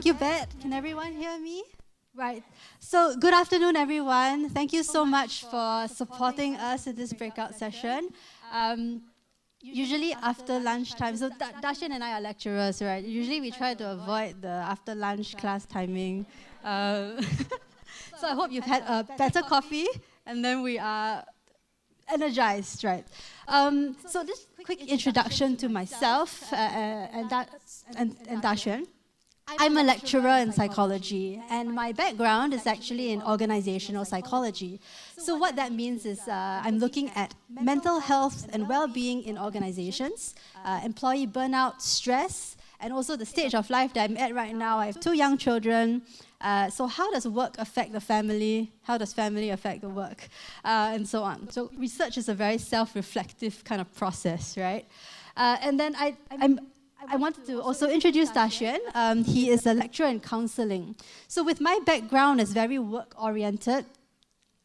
Thank you, Bet. Can everyone hear me? Right. So, good afternoon, everyone. Thank you so much for supporting us in this breakout session. Usually after lunchtime, so Darshan and I are lecturers, right? Usually we try to avoid the after lunch class timing. So I hope you've had a better coffee and then we are energized, right? So this quick introduction to myself and Darshan. I'm a lecturer in psychology, and my background is actually in organizational psychology. So what that means is I'm looking at mental health and well-being in organizations, employee burnout, stress, and also the stage of life that I'm at right now. I have 2 young children. So how does work affect the family? How does family affect the work? And so on. So research is a very self-reflective kind of process, right? And then I wanted to also introduce Xuan. He is a lecturer in counselling. So with my background as very work-oriented,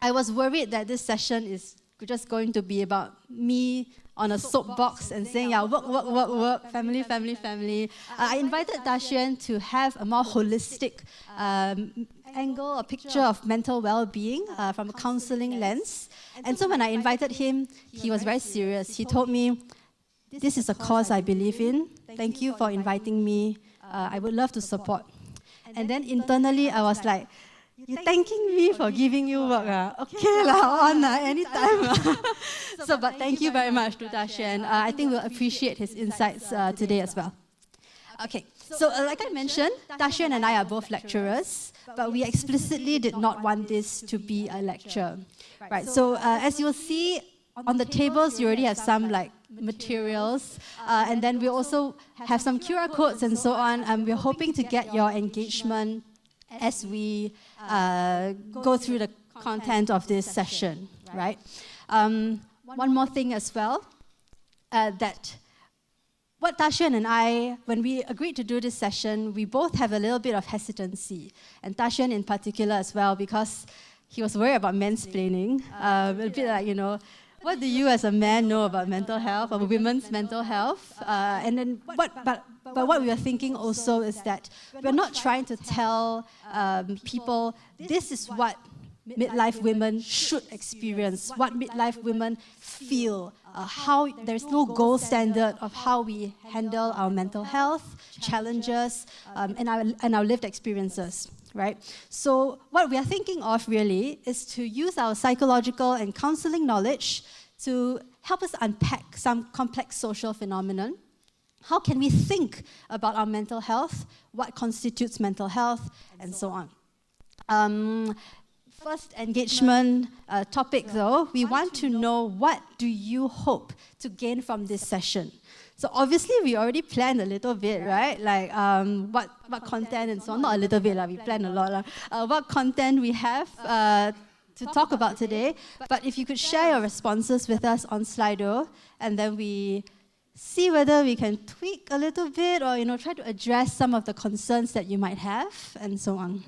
I was worried that this session is just going to be about me on a soapbox and saying, yeah, work, family. I invited Xuan to have a more holistic angle or picture of mental well-being from a counselling lens. And so when I invited him, he was very serious. He told me, this is a cause I believe in. Thank you for inviting me. I would love to support. And then internally, I was like, you're thanking me for giving you work. Okay, anytime. But thank you very much to Darshan. I think we'll appreciate his insights today as well. Okay, so like I mentioned, Darshan and I are both lecturers, but we explicitly did not want this to be a lecture. Right, so as you'll see, on the tables, you already have some materials, and then we also have some QR codes and so on, and we're hoping to get your engagement as we go through the content of this session, right? One more thing as well, that what Darshan and I, when we agreed to do this session, we both have a little bit of hesitancy, and Darshan in particular as well, because he was worried about mansplaining, a bit like, what do you as a man know about mental health, or women's mental health? And then but what we are thinking also is that we're not trying to tell people this is what midlife women should experience, what midlife women feel, how there's no gold standard of how we handle our mental health challenges and our lived experiences. Right? So what we are thinking of really is to use our psychological and counselling knowledge to help us unpack some complex social phenomenon. How can we think about our mental health? What constitutes mental health? And so on. First engagement topic though, we want to know, what do you hope to gain from this session? So obviously we already planned a little bit, right? Like what content and so on. Not a little bit, we planned a lot. What content we have to talk about today. But if you could share your responses with us on Slido, and then we see whether we can tweak a little bit or try to address some of the concerns that you might have, and so on.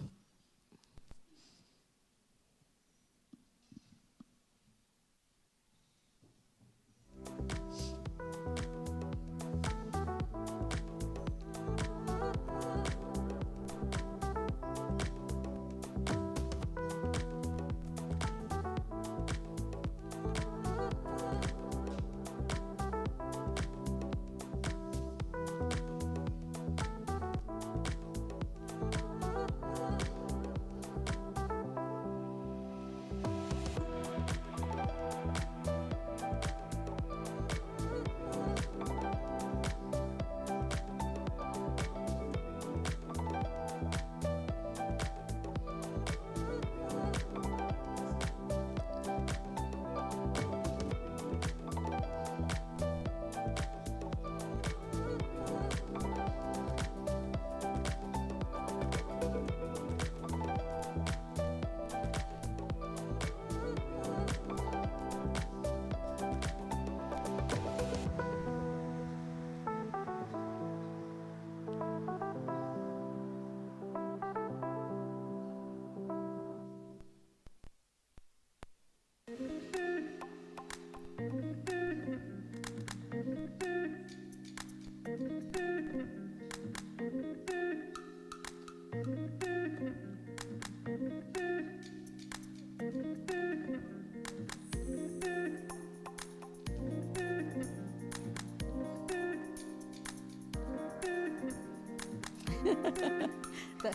But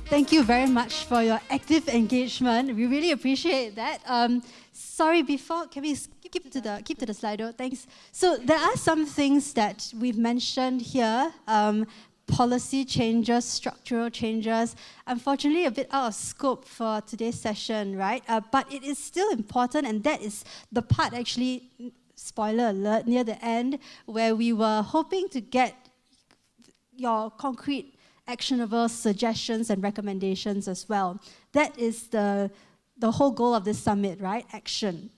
thank you very much for your active engagement. We really appreciate that. Sorry, can we keep to the Slido? Thanks. So there are some things that we've mentioned here. Policy changes, structural changes. Unfortunately, a bit out of scope for today's session, right? But it is still important, and that is the part actually, spoiler alert, near the end, where we were hoping to get your concrete actionable suggestions and recommendations as well. That is the whole goal of this summit, right? Action.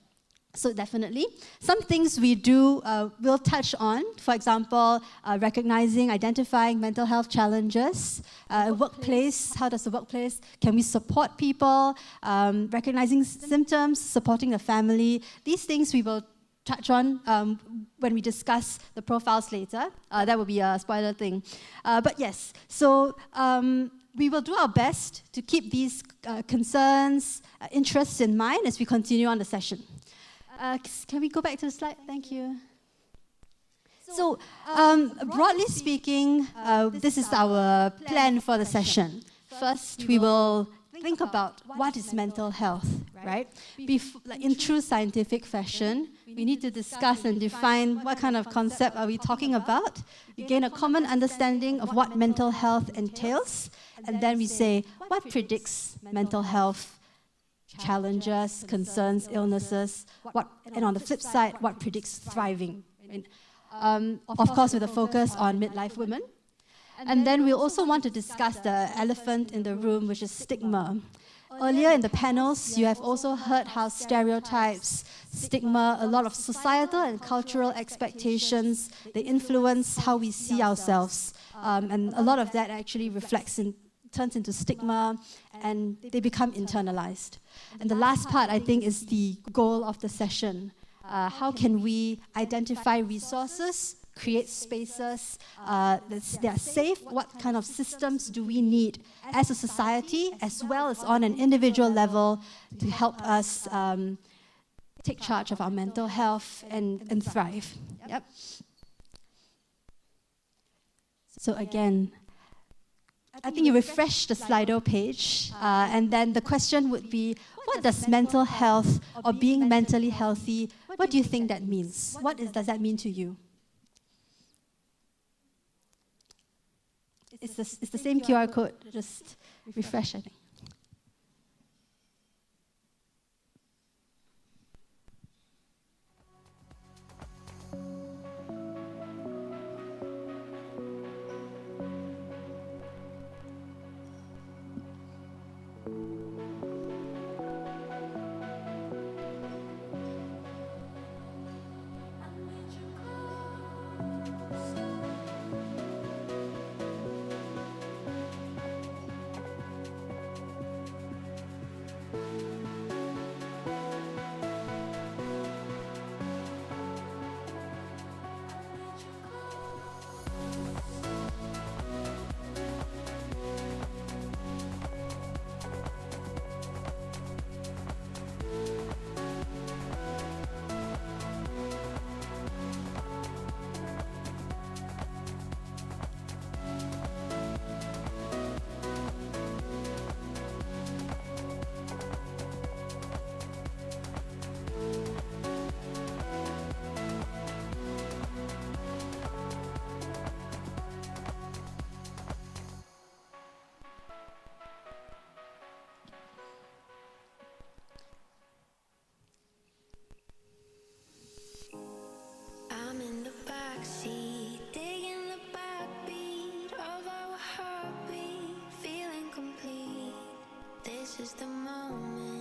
So definitely, some things we do, we'll touch on. For example, recognizing, identifying mental health challenges. Workplace, how does the workplace, can we support people? Recognizing symptoms, supporting the family. These things we will touch on when we discuss the profiles later. That will be a spoiler thing. But yes, so we will do our best to keep these concerns, interests in mind as we continue on the session. Can we go back to the slide? Thank you. So, broadly speaking, this is our plan for the session. First, we will think about what is mental health, right? In true scientific fashion, we need to discuss and define what kind of concept are we talking about. We gain a common understanding of what mental health entails, and then we say, what predicts mental health challenges, concerns, illnesses, and on the flip side, what predicts thriving? Right? Of course, with a focus on midlife women. And then we also want to discuss the elephant in the room, which is stigma. Earlier in the panels, you have also heard how stereotypes, stigma, a lot of societal and cultural expectations, they influence how we see ourselves. And a lot of that actually turns into stigma, and they become internalized. And the last part, I think, is the goal of the session. How can we identify resources, create spaces that are safe? What kind of systems do we need as a society, as well as on an individual level, to help us take charge of our mental health and thrive? Yep. So again, I think you refresh the Slido page, and then the question would be, what does mental health or being mentally healthy, what do you think that means? Does that mean to you? It's the same QR code, just refresh, I think.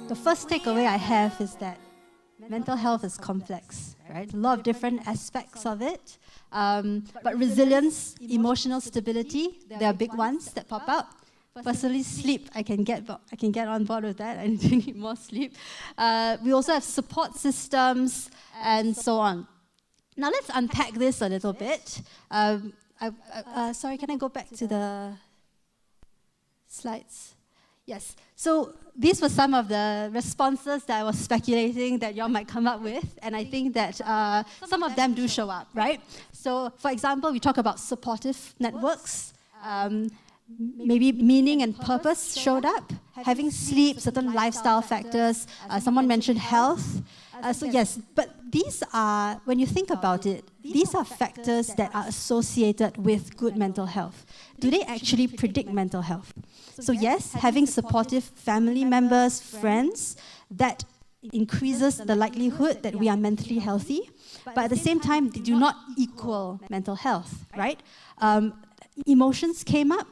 The first takeaway I have is that mental health is complex, right? A lot of different aspects of it. But resilience, emotional stability, there are big ones that pop out. Personally, sleep, I can get on board with that. I need more sleep. We also have support systems and so on. Now let's unpack this a little bit. Sorry, can I go back to the slides? Yes. So these were some of the responses that I was speculating that y'all might come up with, and I think that some of them do show up, right? So, for example, we talk about supportive networks. Maybe meaning and purpose showed up. Having sleep, certain lifestyle factors. Someone mentioned health. So yes, but these are, when you think about it, these are factors that are associated with good mental health. Do they actually predict mental health? So yes, having supportive family members, friends, that increases the likelihood that we are mentally healthy, but at the same time, they do not equal mental health, right? Emotions came up.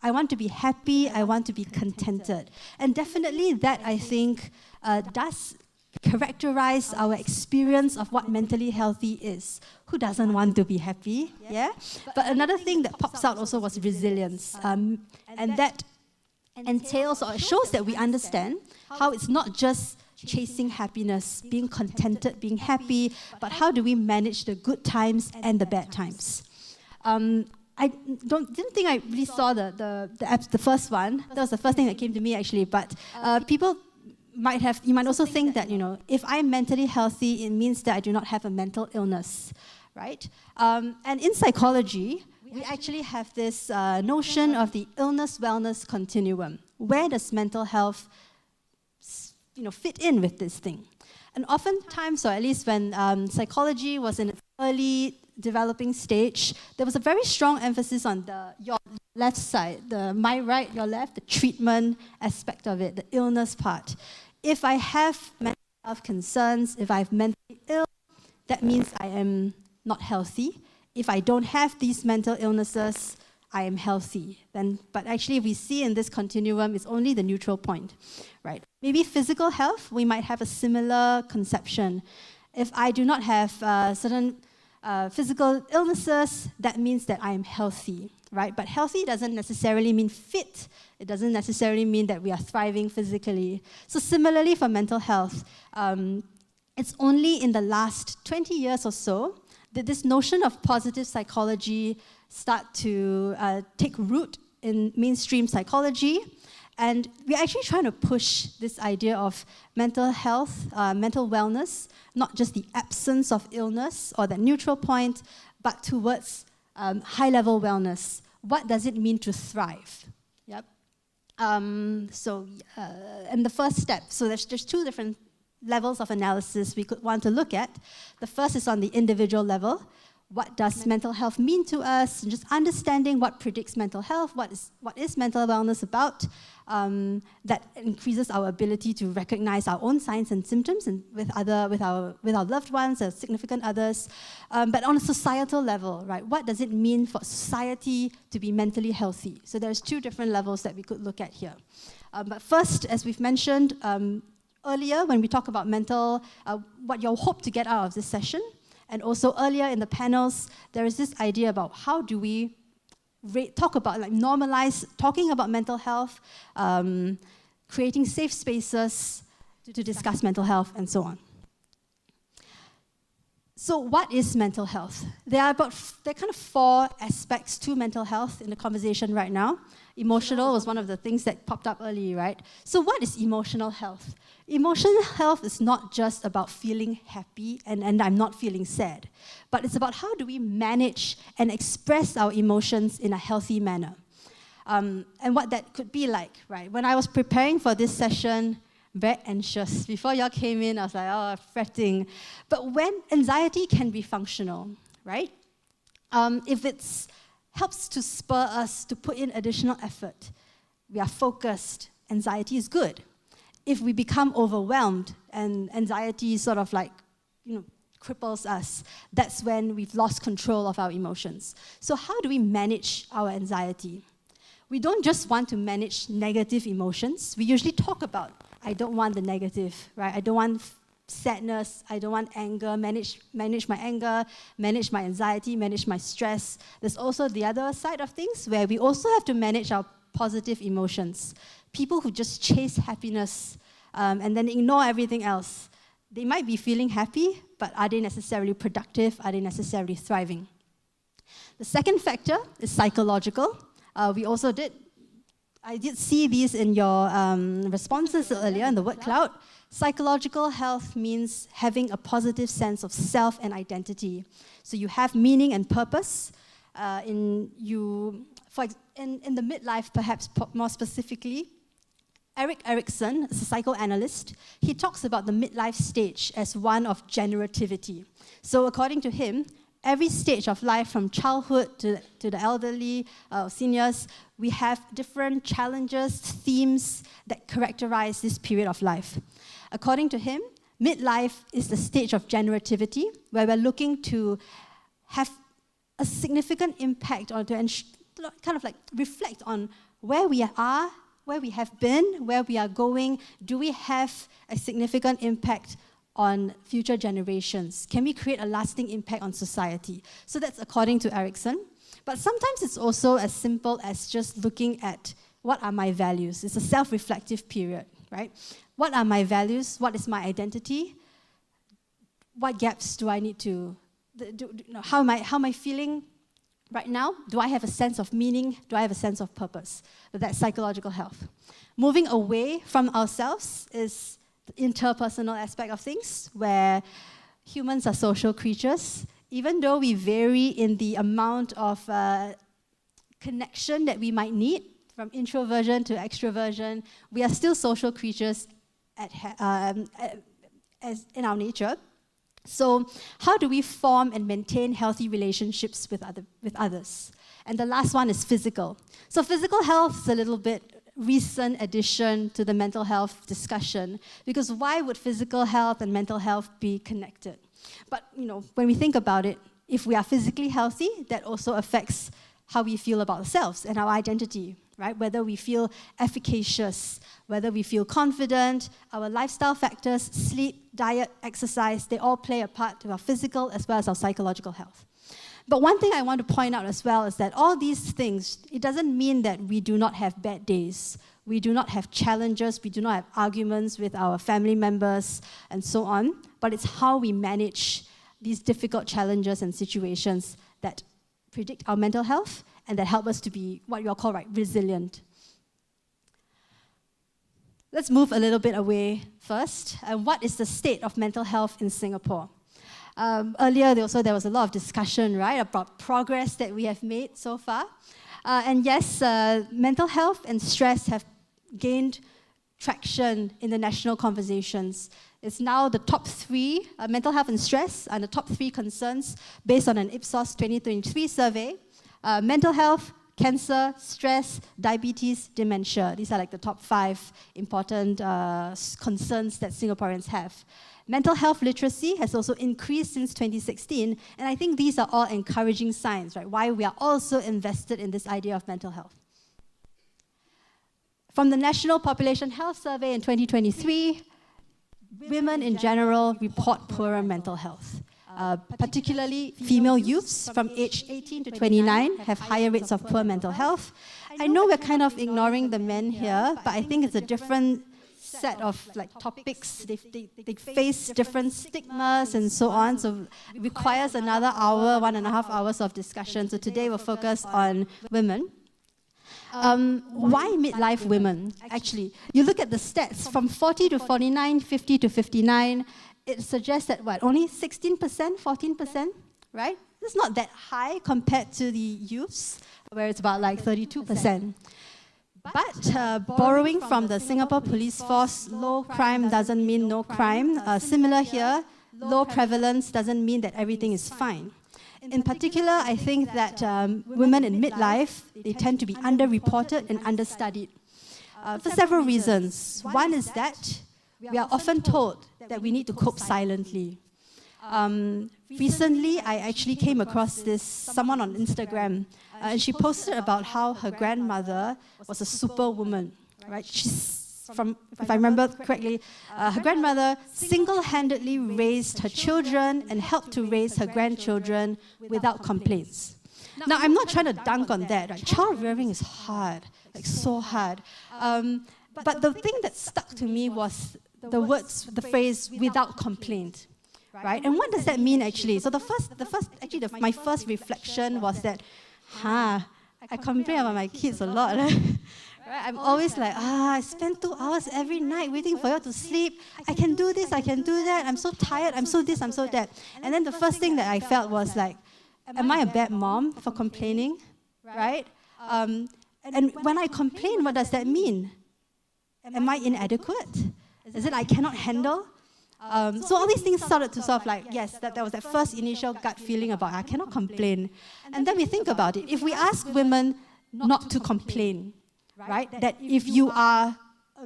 I want to be happy, I want to be contented. And definitely that, I think, does characterize our experience of what mentally healthy is. Who doesn't want to be happy? Yeah? But another thing that pops out also was resilience. And that entails or shows that we understand how it's not just chasing happiness, being contented, being happy, but how do we manage the good times and the bad times? I didn't think I really saw the first one. That was the first thing that came to me actually. But people you might also think that, if I'm mentally healthy, it means that I do not have a mental illness, right? And in psychology, we actually have this notion of the illness-wellness continuum. Where does mental health, fit in with this thing? And oftentimes, or at least when psychology was in its early developing stage, there was a very strong emphasis on your left side, my right, your left, the treatment aspect of it, the illness part. If I have mental health concerns, if I'm mentally ill, that means I am not healthy. If I don't have these mental illnesses, I am healthy. But actually, we see in this continuum, it's only the neutral point, right? Maybe physical health, we might have a similar conception. If I do not have certain physical illnesses, that means that I am healthy, right? But healthy doesn't necessarily mean fit. It doesn't necessarily mean that we are thriving physically. So similarly for mental health, it's only in the last 20 years or so that this notion of positive psychology start to take root in mainstream psychology. And we're actually trying to push this idea of mental health, mental wellness, not just the absence of illness or the neutral point, but towards high-level wellness. What does it mean to thrive? Yep. And the first step, so there's two different levels of analysis we could want to look at. The first is on the individual level. What does mental health mean to us? And just understanding what predicts mental health, what is mental wellness about, that increases our ability to recognize our own signs and symptoms and with our loved ones or significant others. But on a societal level, right? What does it mean for society to be mentally healthy? So there's two different levels that we could look at here. But first, as we've mentioned earlier, when we talk about what you hope to get out of this session, and also earlier in the panels, there is this idea about how do we talk about, normalize talking about mental health, creating safe spaces to discuss mental health, and so on. So what is mental health? There are kind of four aspects to mental health in the conversation right now. Emotional was one of the things that popped up early, right? So what is emotional health? Emotional health is not just about feeling happy and I'm not feeling sad, but it's about how do we manage and express our emotions in a healthy manner. And what that could be like, right? When I was preparing for this session, very anxious. Before y'all came in, I was like, fretting. But when anxiety can be functional, right? If it helps to spur us to put in additional effort, we are focused, anxiety is good. If we become overwhelmed and anxiety sort of cripples us, that's when we've lost control of our emotions. So how do we manage our anxiety? we don't just want to manage negative emotions. We usually talk about, I don't want the negative, right? I don't want sadness, I don't want anger, manage my anger, manage my anxiety, manage my stress. There's also the other side of things where we also have to manage our positive emotions. People who just chase happiness and then ignore everything else. They might be feeling happy, but are they necessarily productive? Are they necessarily thriving? The second factor is psychological. I did see these in your responses earlier in the word cloud. Psychological health means having a positive sense of self and identity. So you have meaning and purpose. In the midlife, perhaps more specifically, Erik Erikson is a psychoanalyst. He talks about the midlife stage as one of generativity. So according to him, every stage of life, from childhood to the elderly, seniors, we have different challenges, themes that characterize this period of life. According to him, midlife is the stage of generativity, where we're looking to have a significant impact or to kind of like reflect on where we are, where we have been, where we are going. Do we have a significant impact on future generations? Can we create a lasting impact on society? So that's according to Erikson. But sometimes it's also as simple as just looking at what are my values. It's a self-reflective period, right? What are my values? What is my identity? What gaps do I need to, how am I feeling right now? Do I have a sense of meaning? Do I have a sense of purpose? But that's psychological health. Moving away from ourselves is the interpersonal aspect of things, where humans are social creatures. Even though we vary in the amount of connection that we might need, from introversion to extroversion, we are still social creatures as in our nature. So how do we form and maintain healthy relationships with others? And the last one is physical. So physical health is a little bit recent addition to the mental health discussion, because why would physical health and mental health be connected? But when we think about it, if we are physically healthy, that also affects how we feel about ourselves and our identity, right? Whether we feel efficacious, whether we feel confident, our lifestyle factors, sleep, diet, exercise, they all play a part to our physical as well as our psychological health. But one thing I want to point out as well is that all these things, it doesn't mean that we do not have bad days. We do not have challenges. We do not have arguments with our family members and so on. But it's how we manage these difficult challenges and situations that predict our mental health and that help us to be what you'll call resilient. Let's move a little bit away first. What is the state of mental health in Singapore? Earlier, there was a lot of discussion, right, about progress that we have made so far. And yes, mental health and stress have gained traction in the national conversations. It's now the top three, mental health and stress are the top three concerns based on an Ipsos 2023 survey. Mental health, cancer, stress, diabetes, dementia. These are like the top 5 important concerns that Singaporeans have. Mental health literacy has also increased since 2016, and I think these are all encouraging signs, right? Why we are also invested in this idea of mental health. From the National Population Health Survey in 2023, women in general report poorer mental health. Particularly female youths from age 18 to 29 have higher rates of poor mental health. I know we're kind of ignoring the men here, but I think it's a different set of topics. They face different stigmas and so on, so it requires another hour, 1.5 hours of discussion. So today we'll focus on women. Why midlife women? Actually, you look at the stats from 40 to 49, 50 to 59, it suggests that only 16%, 14%, right? It's not that high compared to the youths, where it's about 32%. But borrowing from the Singapore Police Force, low crime doesn't mean no crime. Similar here, low prevalence doesn't mean that everything is fine. In particular, I think that women in midlife, they tend to be underreported and understudied for several reasons. One is that we are often told that we need to cope silently. Recently, I actually came across someone on Instagram, and she posted about how her grandmother was a superwoman, right? If I remember correctly, her grandmother single-handedly raised her children and helped to raise her grandchildren without complaints. Now, I'm not trying to dunk on that. Right? Child rearing is hard, like so hard. But the thing that stuck to me was the phrase "without complaint." Right? And what does that mean actually? So my first reflection was that, I complain about my kids a lot. Right? I'm always like, I spend 2 hours every night waiting for you to sleep. I can do this, I can do that. I'm so tired, I'm so this, I'm so that. And then the first thing that I felt was like, am I a bad mom for complaining? Right? And when I complain, what does that mean? Am I inadequate? Is it I cannot handle? So all these things started to sort of like, yes, that was that first initial gut feeling about I cannot complain. And then we think about it. If we ask women not to complain, right? That if you are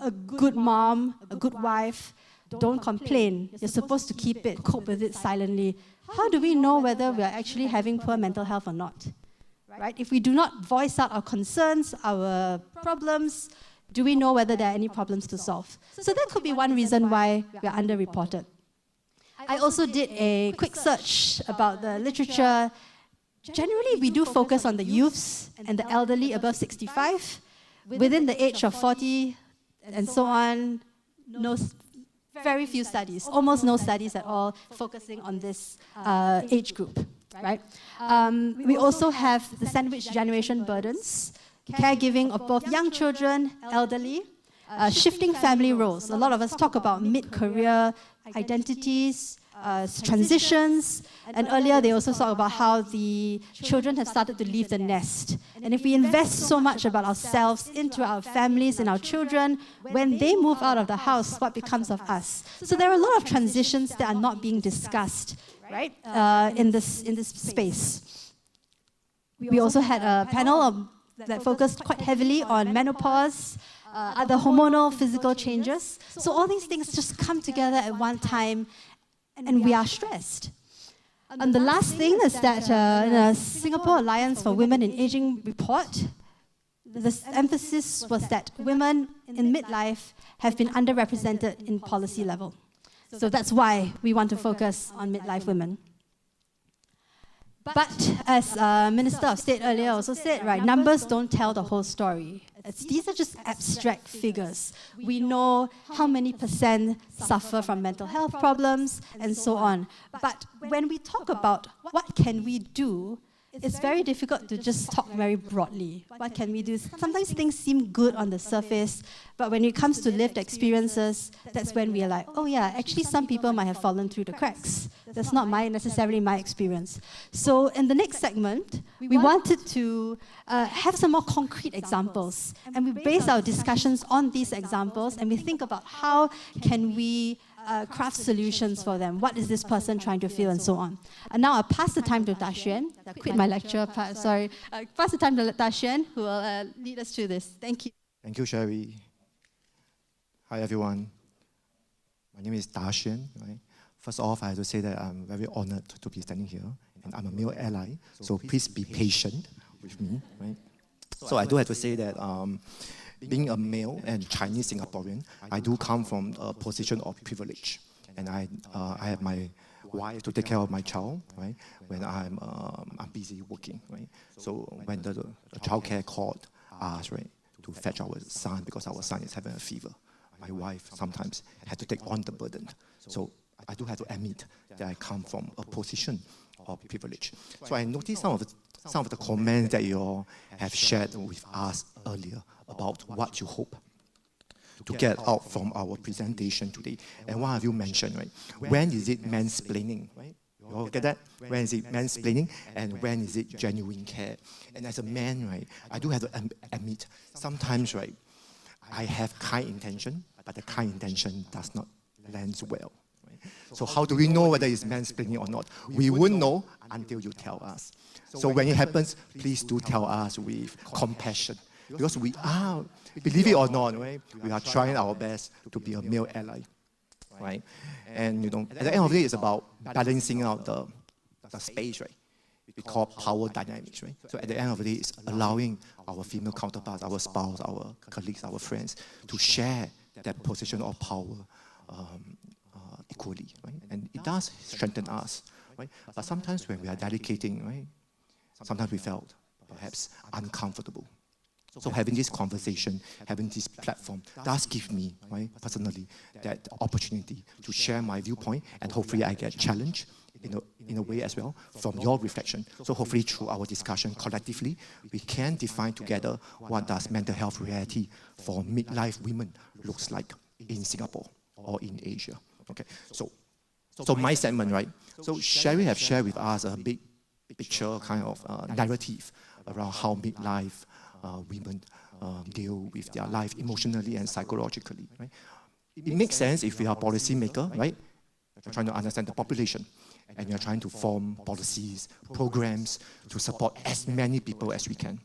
a good mom, a good wife, don't complain. You're supposed to keep it, cope with it silently. How do we know whether we are actually having poor mental health or not? Right? If we do not voice out our concerns, our problems, do we know whether there are any problems to solve? So that could be one reason why we are underreported. I also did a quick search about the literature. Generally, we do focus on the youths and the elderly above 65. Within the age of 40 and so on, very few studies, almost no studies at all, focusing on this age group. Right? We also have the sandwich generation burdens, caregiving of both young children, elderly, shifting family roles. A lot of us talk about mid-career identities, transitions, and earlier they also talked about how the children have started to leave the nest. And if we invest so much about ourselves into our families and our children, when they move out of the house, what becomes of us? So there are a lot of transitions that are not being discussed, right, in this space. We also had a panel that focused quite heavily on menopause, other hormonal, physical changes. So all these things just come together at one time, and we are stressed. And the last thing is that in the Singapore Alliance for Women in Aging report, the emphasis was that women in midlife have been underrepresented in policy level. So that's why we want to focus on midlife women. But as Minister of State earlier also said, right, numbers don't tell the whole story. These are just abstract figures. We know how many % suffer from mental health problems and so on. But when we talk about what can we do, it's very difficult to just talk very broadly. What can we do? Sometimes things seem good on the surface, but when it comes to lived experiences, that's when we are like, oh yeah, actually some people might have fallen through the cracks. That's not necessarily my experience. So in the next segment, we wanted to have some more concrete examples, and we base our discussions on these examples, and we think about how can we craft solutions for them. What is this person trying to feel, and so on. And now I'll pass the time to Xuan. I quit my lecture part, sorry. Pass the time to Xuan, who will lead us through this. Thank you. Thank you, Sherry. Hi, everyone. My name is Xuan. Right? First off, I have to say that I'm very honored to be standing here, and I'm a male ally, so please be patient with me. Right? So I do have to say that being a male and Chinese Singaporean, I do come from a position of privilege, and I have my wife to take care of my child, right? When I'm busy working, right? So when the childcare called us, right, to fetch our son because our son is having a fever, my wife sometimes had to take on the burden. So I do have to admit that I come from a position of privilege. So I noticed some of the comments that you all have shared with us earlier about what you hope to get out from our presentation today. And one of you mentioned, right, when is it mansplaining, right? You all get that? When is it mansplaining and when is it genuine care? And as a man, right, I do have to admit, sometimes, right, I have kind intention, but the kind intention does not land well. Right? So how do we know whether it's mansplaining or not? We won't know until you tell us. So when it happens, please do tell us with compassion. Because we are, believe it or not, right, we are trying our best to be a male ally. right? And at the end of the day, it's about balancing out the space, right? We call power dynamics, right? So at the end of the day, it's allowing our female counterparts, our spouse, our colleagues, our friends to share that position of power equally, right? And it does strengthen us, right? But sometimes when we are dedicating, right, sometimes we felt perhaps uncomfortable. So having this conversation, having this platform does give me, right, personally, that opportunity to share my viewpoint, and hopefully I get challenged in a way as well from your reflection. So hopefully through our discussion collectively, we can define together what does mental health reality for midlife women looks like in Singapore or in Asia. Okay, so my segment, right? So Sherry have shared with us a big picture kind of narrative around how midlife women deal with their life emotionally and psychologically, right? It makes sense if we are policymaker, right? We're trying to understand the population, and you're trying to form policies, programs to support as many people as we can.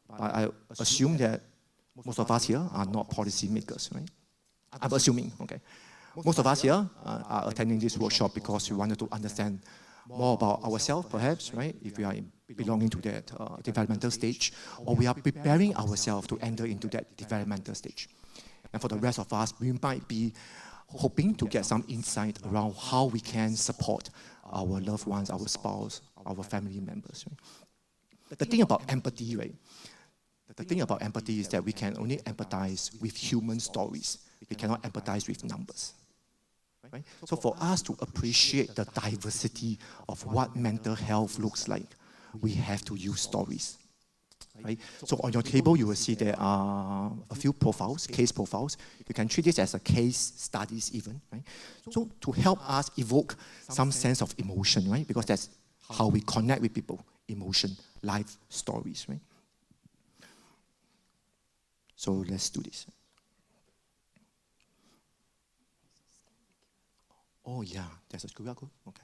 But I assume that most of us here are not policymakers, right? I'm assuming, okay? Most of us here are attending this workshop because we wanted to understand more about ourselves, perhaps, right? If we are belonging to that developmental stage, or we are preparing ourselves to enter into that developmental stage. And for the rest of us, we might be hoping to get some insight around how we can support our loved ones, our spouse, our family members. Right? The thing about empathy, right? The thing about empathy is that we can only empathize with human stories. We cannot empathize with numbers. Right? So for us to appreciate the diversity of what mental health looks like, we have to use stories. Right? So on your table, you will see there are a few profiles, case profiles. You can treat this as a case studies even. Right? So to help us evoke some sense of emotion, right? Because that's how we connect with people, emotion, life stories. Right? So let's do this. Oh yeah, there's a QR code? Okay.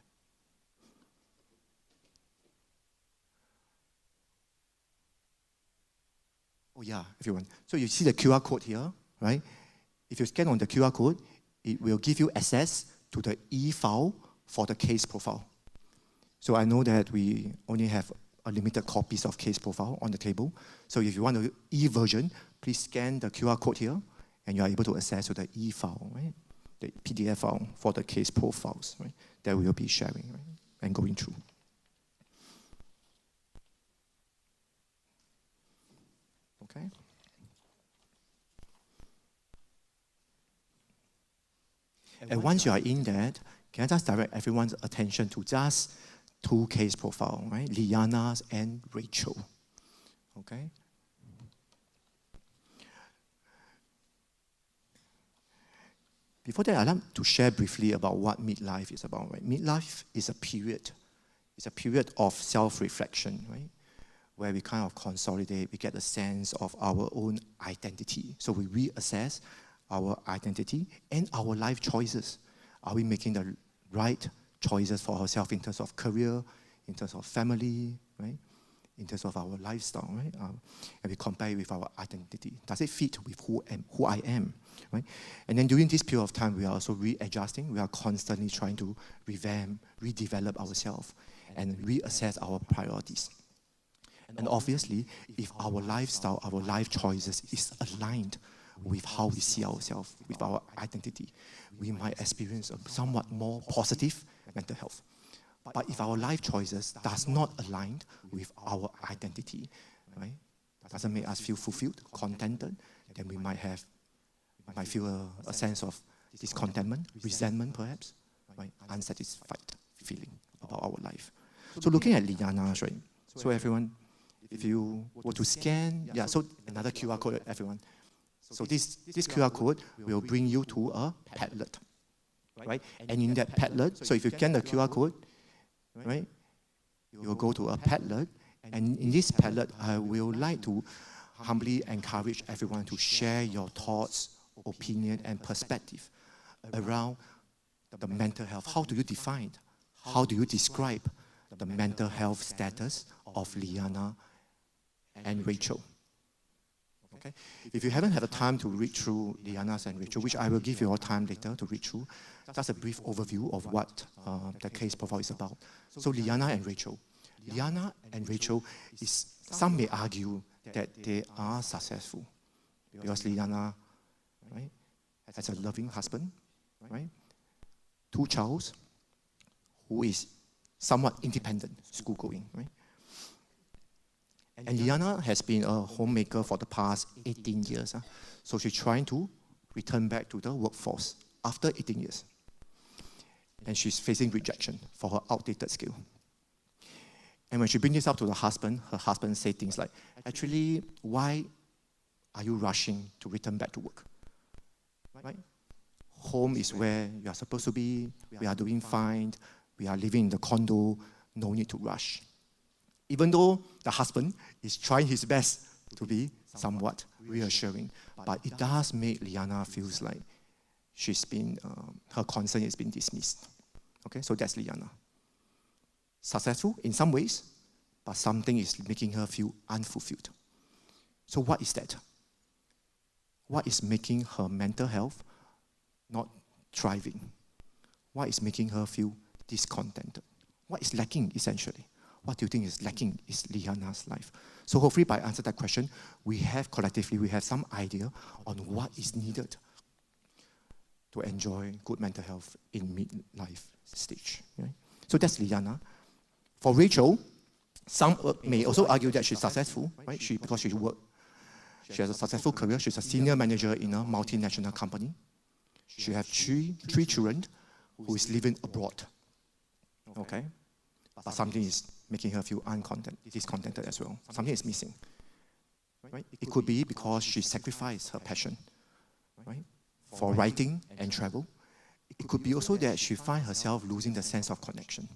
Oh yeah, everyone. So you see the QR code here, right? If you scan on the QR code, it will give you access to the e-file for the case profile. So I know that we only have a limited copies of case profile on the table. So if you want the e-version, please scan the QR code here, and you are able to access to the e-file, right? The PDF file for the case profiles, right? That we will be sharing, right? And going through. Okay. And once you are in that, can I just direct everyone's attention to just two case profiles, right? Liana's and Rachel. Okay. Before that, I'd like to share briefly about what midlife is about. Right? Midlife is a period. It's a period of self-reflection, right? Where we kind of consolidate, we get a sense of our own identity. So we reassess our identity and our life choices. Are we making the right choices for ourselves in terms of career, in terms of family, right? In terms of our lifestyle, right? And we compare it with our identity. Does it fit with who I am, right? And then during this period of time, we are also readjusting. We are constantly trying to revamp, redevelop ourselves, and reassess our priorities. And obviously, if our lifestyle, our life choices is aligned with how we see ourselves, with our identity, we might experience a somewhat more positive mental health. But if our life choices does not align with our identity, right, doesn't make us feel fulfilled, contented, then we might feel a sense of discontentment, resentment perhaps, right, unsatisfied feeling about our life. So looking at Liana's, right, so everyone, if you were to scan, yeah, so another QR code, everyone. So this QR code will bring you to a Padlet, right? And in that Padlet, so if you scan the QR code, right, you will go to a Padlet, and in this Padlet, I will like to humbly encourage everyone to share your thoughts, opinion, and perspective around the mental health. How do you define? How do you describe the mental health status of Liana and Rachel? Okay? If you haven't had the time to read through Liana's and Rachel, which I will give you all time later to read through, that's a brief overview of what the case profile is about. So Liana and Rachel. Liana and Rachel is, some may argue that they are successful because Liana, right, has a loving husband, right, 2 childs, who is somewhat independent, school-going, right? And Liana has been a homemaker for the past 18 years. So she's trying to return back to the workforce after 18 years. And she's facing rejection for her outdated skill. And when she brings this up to the husband, her husband says things like, actually, why are you rushing to return back to work? Right? Home is where you are supposed to be. We are doing fine. We are living in the condo. No need to rush. Even though the husband is trying his best to be somewhat reassuring, but it does make Liana feels like she's been, her concern has been dismissed. Okay, so that's Liana. Successful in some ways, but something is making her feel unfulfilled. So what is that? What is making her mental health not thriving? What is making her feel discontented? What is lacking, essentially? What do you think is lacking is Liana's life? So hopefully by answering that question, we have collectively, we have some idea on what is needed to enjoy good mental health in midlife stage. Right? So that's Liana. For Rachel, some may also argue that she's successful, right? Because she has a successful career. She's a senior manager in a multinational company. She has three children who is living abroad. Okay? But something is making her feel discontented as well. Something is missing. Right? It could be because she sacrificed her passion, right, for writing and travel. It could be also that she finds herself losing the sense of connection.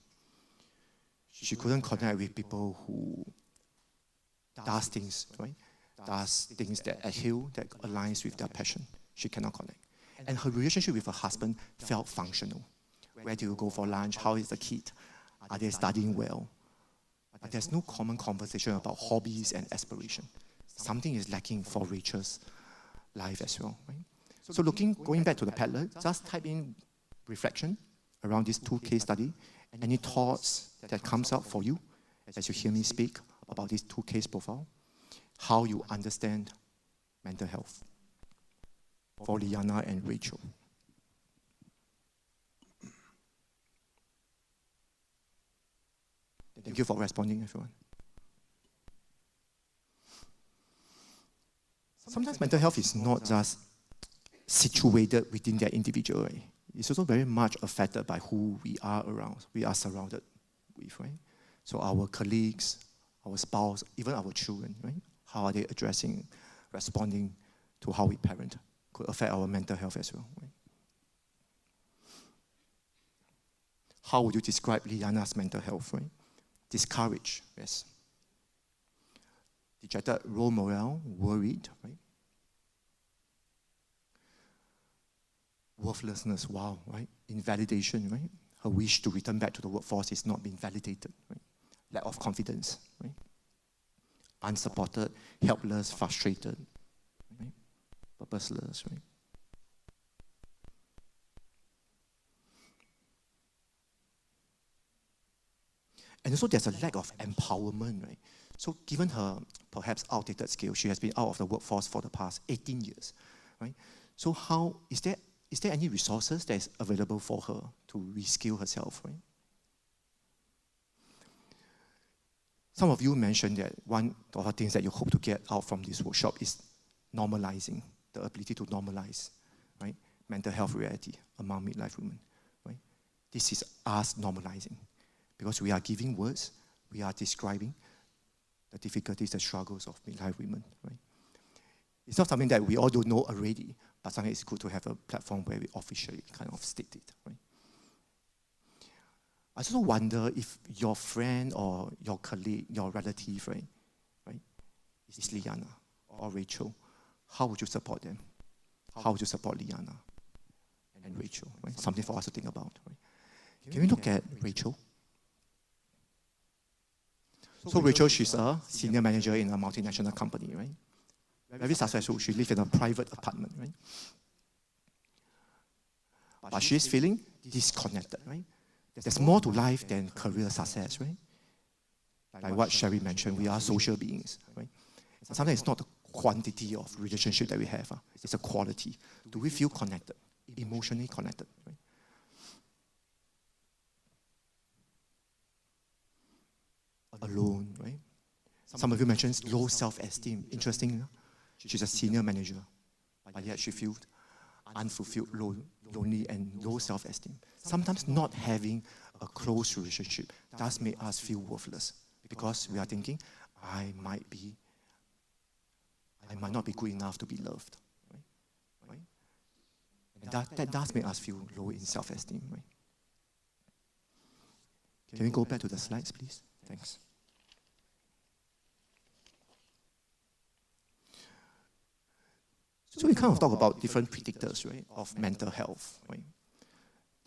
She couldn't connect with people who does things, right? Does things that adhere, that aligns with their passion. She cannot connect. And her relationship with her husband felt functional. Where do you go for lunch? How is the kid? Are they studying well? But there's no common conversation about hobbies and aspiration. Something is lacking for Rachel's life as well. Right? So going back to the Padlet, just type in reflection around these 2 case studies. Any thoughts that comes up for you as you hear me speak about these 2 case profile, how you understand mental health for Liana and Rachel. Thank you for responding, everyone. Sometimes mental health is not just situated within their individual, right? It's also very much affected by who we are around, we are surrounded with, right? So our colleagues, our spouse, even our children, right? How are they addressing, responding to how we parent could affect our mental health as well, right? How would you describe Liana's mental health, right? Discouraged, yes. Dejected, low morale, worried, right? Worthlessness, wow, right? Invalidation, right? Her wish to return back to the workforce is not being validated, right? Lack of confidence, right? Unsupported, helpless, frustrated, right? Purposeless, right? And also there's a lack of empowerment, right? So given her perhaps outdated skills, she has been out of the workforce for the past 18 years, right? So how, is there any resources that is available for her to reskill herself, right? Some of you mentioned that one of the things that you hope to get out from this workshop is normalizing, the ability to normalize, right? Mental health reality among midlife women, right? This is us normalizing. Because we are giving words, we are describing the difficulties, the struggles of midlife women, right? It's not something that we all don't know already, but something it's good to have a platform where we officially kind of state it, right? I also wonder if your friend or your colleague, your relative, right, is Liana or Rachel, how would you support them? How would you support Liana and Rachel, right? Something for us to think about, right? Can we look at Rachel? So Rachel, she's a senior manager in a multinational company, right? very successful. She lives in a private apartment, right? But she's feeling disconnected, right? There's more to life than career success, right? Like what Sherry mentioned, we are social beings, right? And sometimes it's not the quantity of relationship that we have, it's a quality. Do we feel connected, emotionally connected, right? Alone, right? Some of you mentioned low self-esteem. Interesting, you know? She's a senior manager, but yet she feels unfulfilled, lonely, and low self-esteem. Sometimes not having a close relationship does make us feel worthless because we are thinking, I might not be good enough to be loved. Right? And that does make us feel low in self-esteem. Right? Can we go back to the slides, please? Thanks. So we kind of talk about different predictors, right, of mental health, right?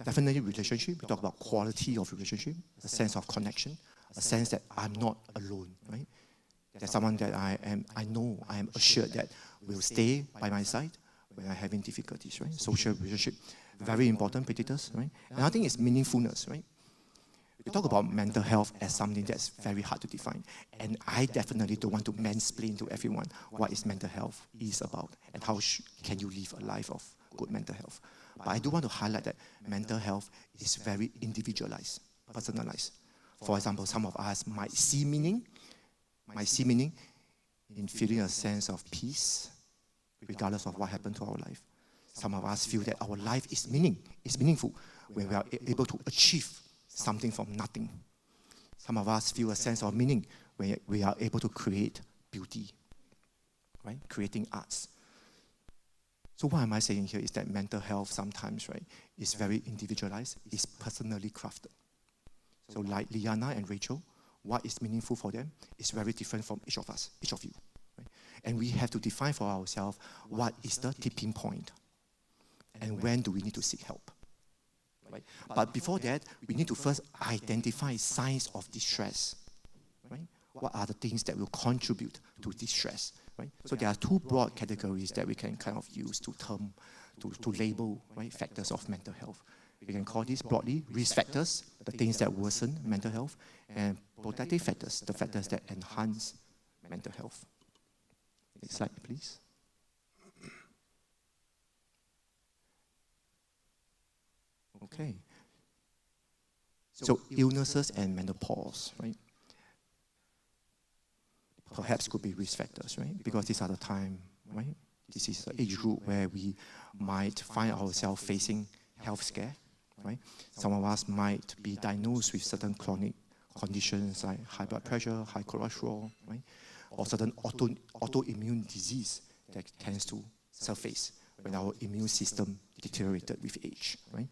Definitely relationship, we talk about quality of relationship, a sense of connection, a sense that I'm not alone, right? There's someone that I am assured that will stay by my side when I'm having difficulties, right? Social relationship, very important predictors, right? And I think it's meaningfulness, right? We talk about mental health as something that's very hard to define. And I definitely don't want to mansplain to everyone what is mental health is about and how can you live a life of good mental health. But I do want to highlight that mental health is very individualized, personalized. For example, some of us might see meaning in feeling a sense of peace, regardless of what happened to our life. Some of us feel that our life is meaningful when we are able to achieve something from nothing. Some of us feel a sense of meaning when we are able to create beauty, right? Creating arts. So what am I saying here is that mental health sometimes, right, is very individualized, is personally crafted. So like Liana and Rachel, what is meaningful for them is very different from each of us, each of you. Right? And we have to define for ourselves what is the tipping point and when do we need to seek help. Right? But before that, we need to first identify signs of distress. Right? What are the things that will contribute to distress? Right? So there are two broad categories that we can kind of use to label, right, factors of mental health. We can call these broadly risk factors, the things that worsen mental health, and protective factors, the factors that enhance mental health. Next slide, please. Okay. So illnesses and menopause, right? Perhaps could be risk factors, right? Because these are the time, right? This is the age group where we might find ourselves facing health scare, right? Some of us might be diagnosed with certain chronic conditions like high blood pressure, high cholesterol, right? Or certain autoimmune disease that tends to surface when our immune system deteriorated with age, right?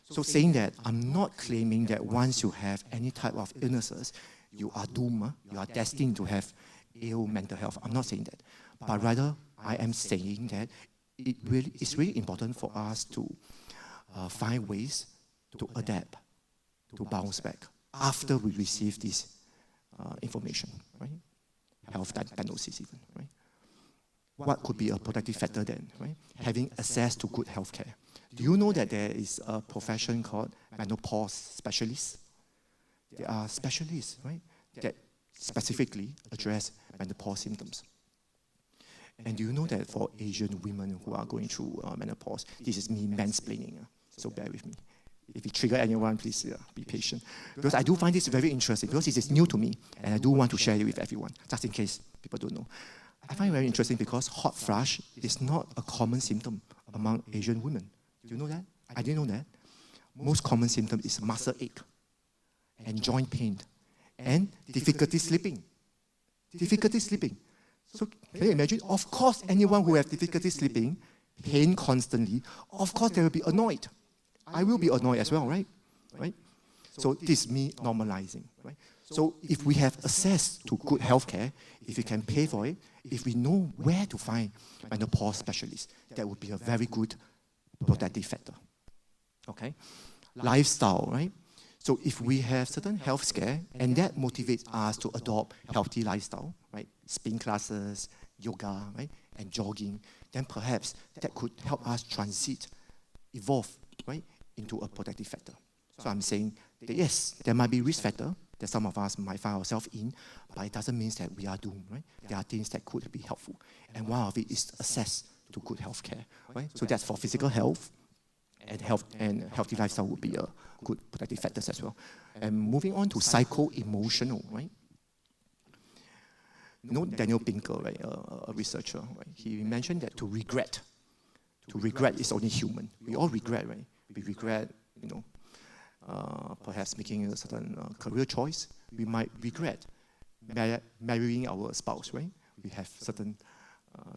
So saying that, I'm not claiming that once you have any type of illnesses, you are doomed, you are destined to have ill mental health. I'm not saying that. But rather, I am saying that it's really important for us to find ways to adapt, to bounce back after we receive this information, right? Health diagnosis even, right? What could be a protective factor then, right? Having access to good healthcare. Do you know that there is a profession called menopause specialists? There are specialists, right, that specifically address menopause symptoms. And do you know that for Asian women who are going through menopause, this is me mansplaining, so bear with me. If it trigger anyone, please be patient. Because I do find this very interesting, because this is new to me, and I do want to share it with everyone, just in case people don't know. I find it very interesting because hot flush is not a common symptom among Asian women. Do you know that? I didn't know that. Most common symptom is muscle ache and joint pain and difficulty sleeping. Difficulty sleeping. So can you imagine? Of course, anyone who has difficulty sleeping, pain constantly, of course they will be annoyed. I will be annoyed as well, right? Right? So this is me normalizing, right? So if we have access to good healthcare, if we can pay for it, if we know where to find menopause specialists, that would be a very good protective factor. Okay? Lifestyle, right? So if we have certain health scare, and that motivates us to adopt healthy lifestyle, right? Spin classes, yoga, right? and jogging, then perhaps that could help us evolve, right, into a protective factor. So I'm saying that yes, there might be risk factor that some of us might find ourselves in, but it doesn't mean that we are doomed, right? There are things that could be helpful. And one of it is access to good health care, right? So that's for physical health, and healthy lifestyle would be a good protective factors as well. And moving on to psycho-emotional, right? You know Daniel Pinker, right, a researcher, right? He mentioned that to regret is only human. We all regret, right? We regret, you know, perhaps making a certain career choice. We might regret marrying our spouse, right? We have certain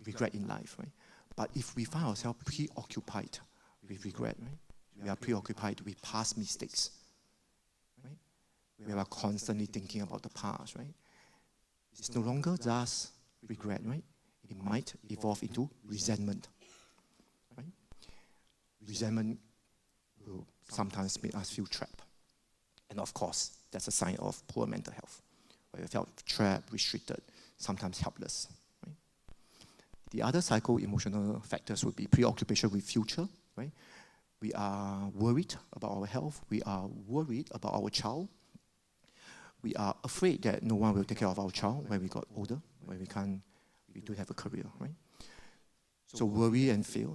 regret in life, right? But if we find ourselves preoccupied with regret, right? We are preoccupied with past mistakes, right? We are constantly thinking about the past, right? It's no longer just regret, right? It might evolve into resentment, right? Resentment will sometimes make us feel trapped. And of course, that's a sign of poor mental health, where we felt trapped, restricted, sometimes helpless, right? The other psycho-emotional factors would be preoccupation with future, right? We are worried about our health. We are worried about our child. We are afraid that no one will take care of our child when we got older, when we don't have a career, right? So worry and fear,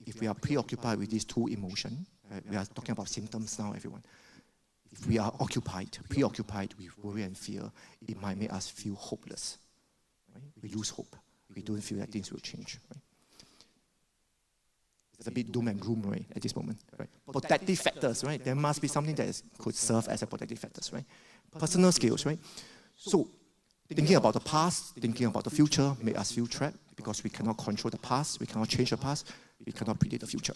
if we are preoccupied with these two emotions, right, we are talking about symptoms now, everyone. If we are preoccupied with worry and fear, it might make us feel hopeless, right? We lose hope. We don't feel that things will change, right? It's a bit doom and gloom, right, at this moment, right? Protective factors, right? There must be something that could serve as a protective factors, right? Personal skills, right? So thinking about the past, thinking about the future make us feel trapped because we cannot control the past, we cannot change the past, we cannot predict the future.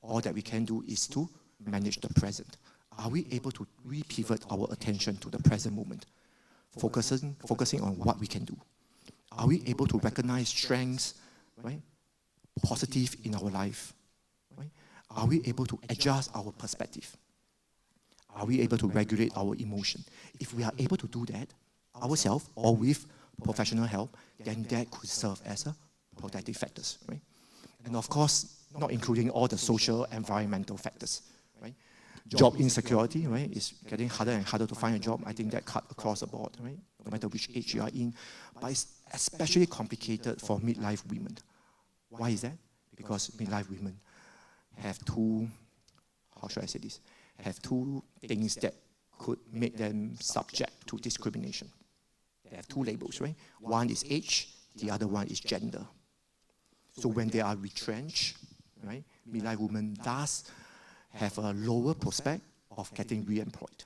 All that we can do is to manage the present. Are we able to re-pivot our attention to the present moment, focusing on what we can do? Are we able to recognize strengths, right, positive in our life? Right? Are we able to adjust our perspective? Are we able to regulate our emotion? If we are able to do that ourselves or with professional help, then that could serve as a protective factors, right? And of course, not including all the social, environmental factors, right? Job insecurity, right, is getting harder and harder to find a job. I think that cut across the board, right? No matter which age you are in. But it's especially complicated for midlife women. Why is that? Because midlife women have two, how should I say this? Have two things that could make them subject to discrimination. They have two labels, right? One is age, the other one is gender. So when they are retrenched, right, midlife women does have a lower prospect of getting re-employed.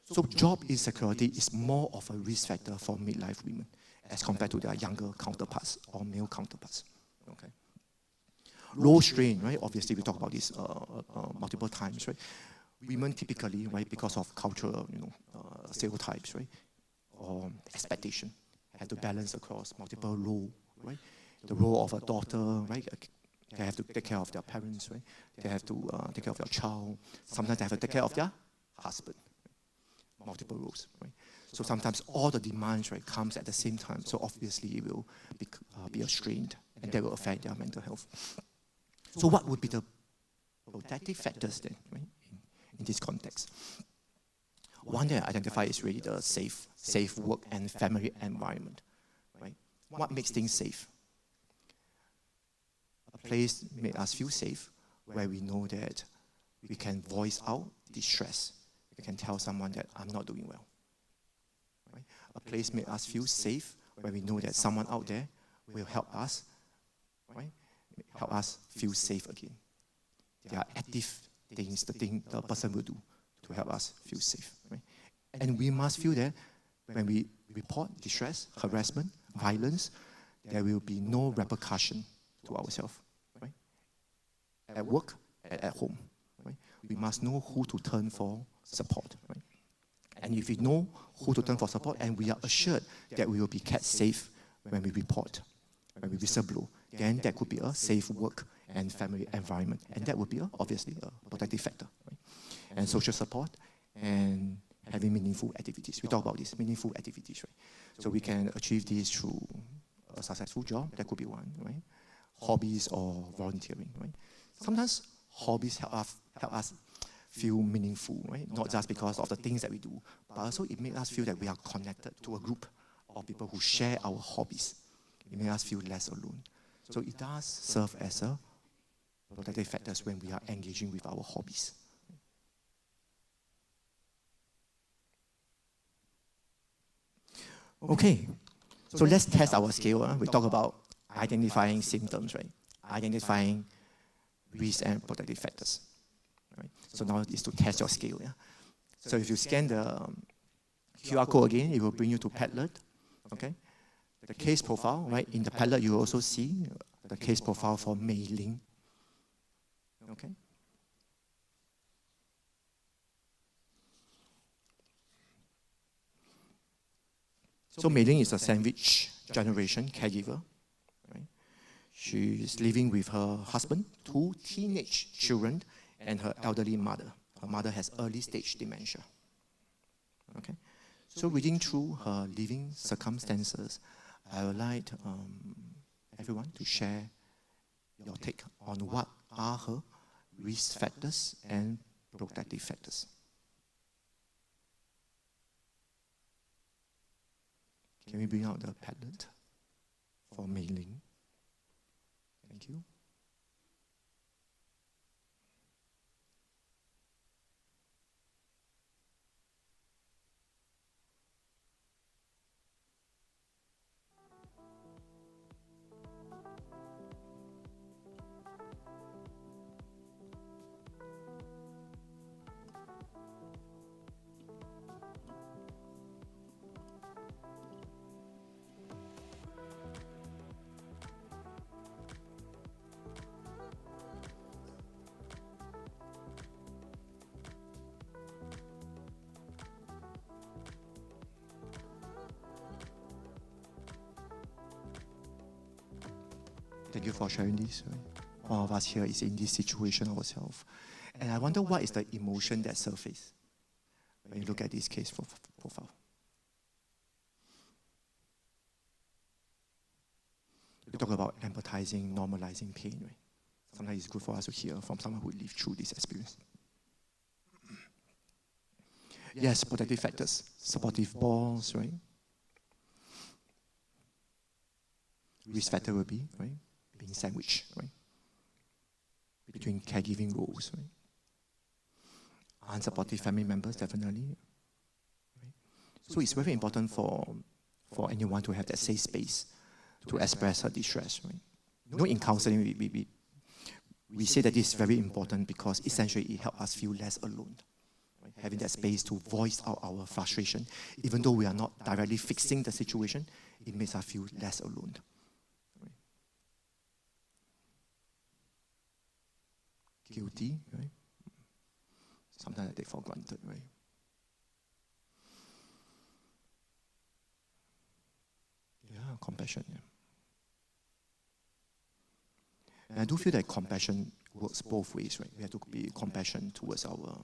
So job insecurity is more of a risk factor for midlife women as compared to their younger counterparts or male counterparts. Okay. Low strain, right? Obviously, we talk about this multiple times, right? Women typically, right, because of cultural, stereotypes, right, or expectation, have to balance across multiple roles, right? The role of a daughter, right? They have to take care of their parents, right? They have to take care of their child. Sometimes they have to take care of their husband. Right? Multiple roles, right? So sometimes all the demands, right, comes at the same time. So obviously it will be a strain, and that will affect their mental health. So what would be the protective factors then, right, in this context? One that I identify is really the safe work and family environment, right? What makes things safe? A place makes us feel safe where we know that we can voice out distress. We can tell someone that I'm not doing well. Right? A place makes us feel safe where we know that someone out there will help us, right? Help us feel safe again. There are active things the person will do to help us feel safe. Right? And we must feel that when we report distress, harassment, violence, there will be no repercussion to ourselves. Right? At work and at home. Right? We must know who to turn for support. Right? And if we know who to turn for support and we are assured that we will be kept safe when we report, when we whistleblow, then that could be a safe work and family environment. And that would be obviously a protective factor. Right? And social support and having meaningful activities. We talk about this, meaningful activities. Right? So we can achieve this through a successful job, that could be one, right? Hobbies or volunteering, right? Sometimes hobbies help us feel meaningful, right? Not just because of the things that we do, but also it makes us feel that we are connected to a group of people who share our hobbies. It makes us feel less alone. So it does serve as a protective factors when we are engaging with our hobbies. Okay, so let's test our skill. We talk about identifying symptoms, right? Identifying risk and protective factors. Right? So now it's to test your skill. Yeah? So if you scan the QR code again, it will bring you to Padlet. Okay? The case profile, right? In the Padlet, you will also see the case profile for Mei Ling. Okay? So Mei Ling is a sandwich generation caregiver. Right? She is living with her husband, 2 teenage children, and her elderly mother. Her mother has early stage dementia. Okay? So reading through her living circumstances, I would like everyone to share your take on what are her risk factors and protective factors. Can we bring out the Padlet for Mei Ling? Thank you. Thank you for sharing this. Right? One of us here is in this situation ourselves. And I wonder what is the emotion that surfaces when you look at this case profile. We talk about empathizing, normalizing pain. Right? Sometimes it's good for us to hear from someone who lived through this experience. Yes, protective factors, supportive bonds, right? Risk factor will be, right? Being sandwiched, right? Between caregiving roles, right? Unsupportive family members, definitely. Right? So it's very important for anyone to have that safe space to express her distress, right? You know, in counseling, we say that this is very important because essentially it helps us feel less alone. Right? Having that space to voice out our frustration, even though we are not directly fixing the situation, it makes us feel less alone. Right? Guilty, right? Sometimes I take for granted, right? Yeah, compassion, yeah. And I do feel that compassion works both ways, right? We have to be compassionate towards our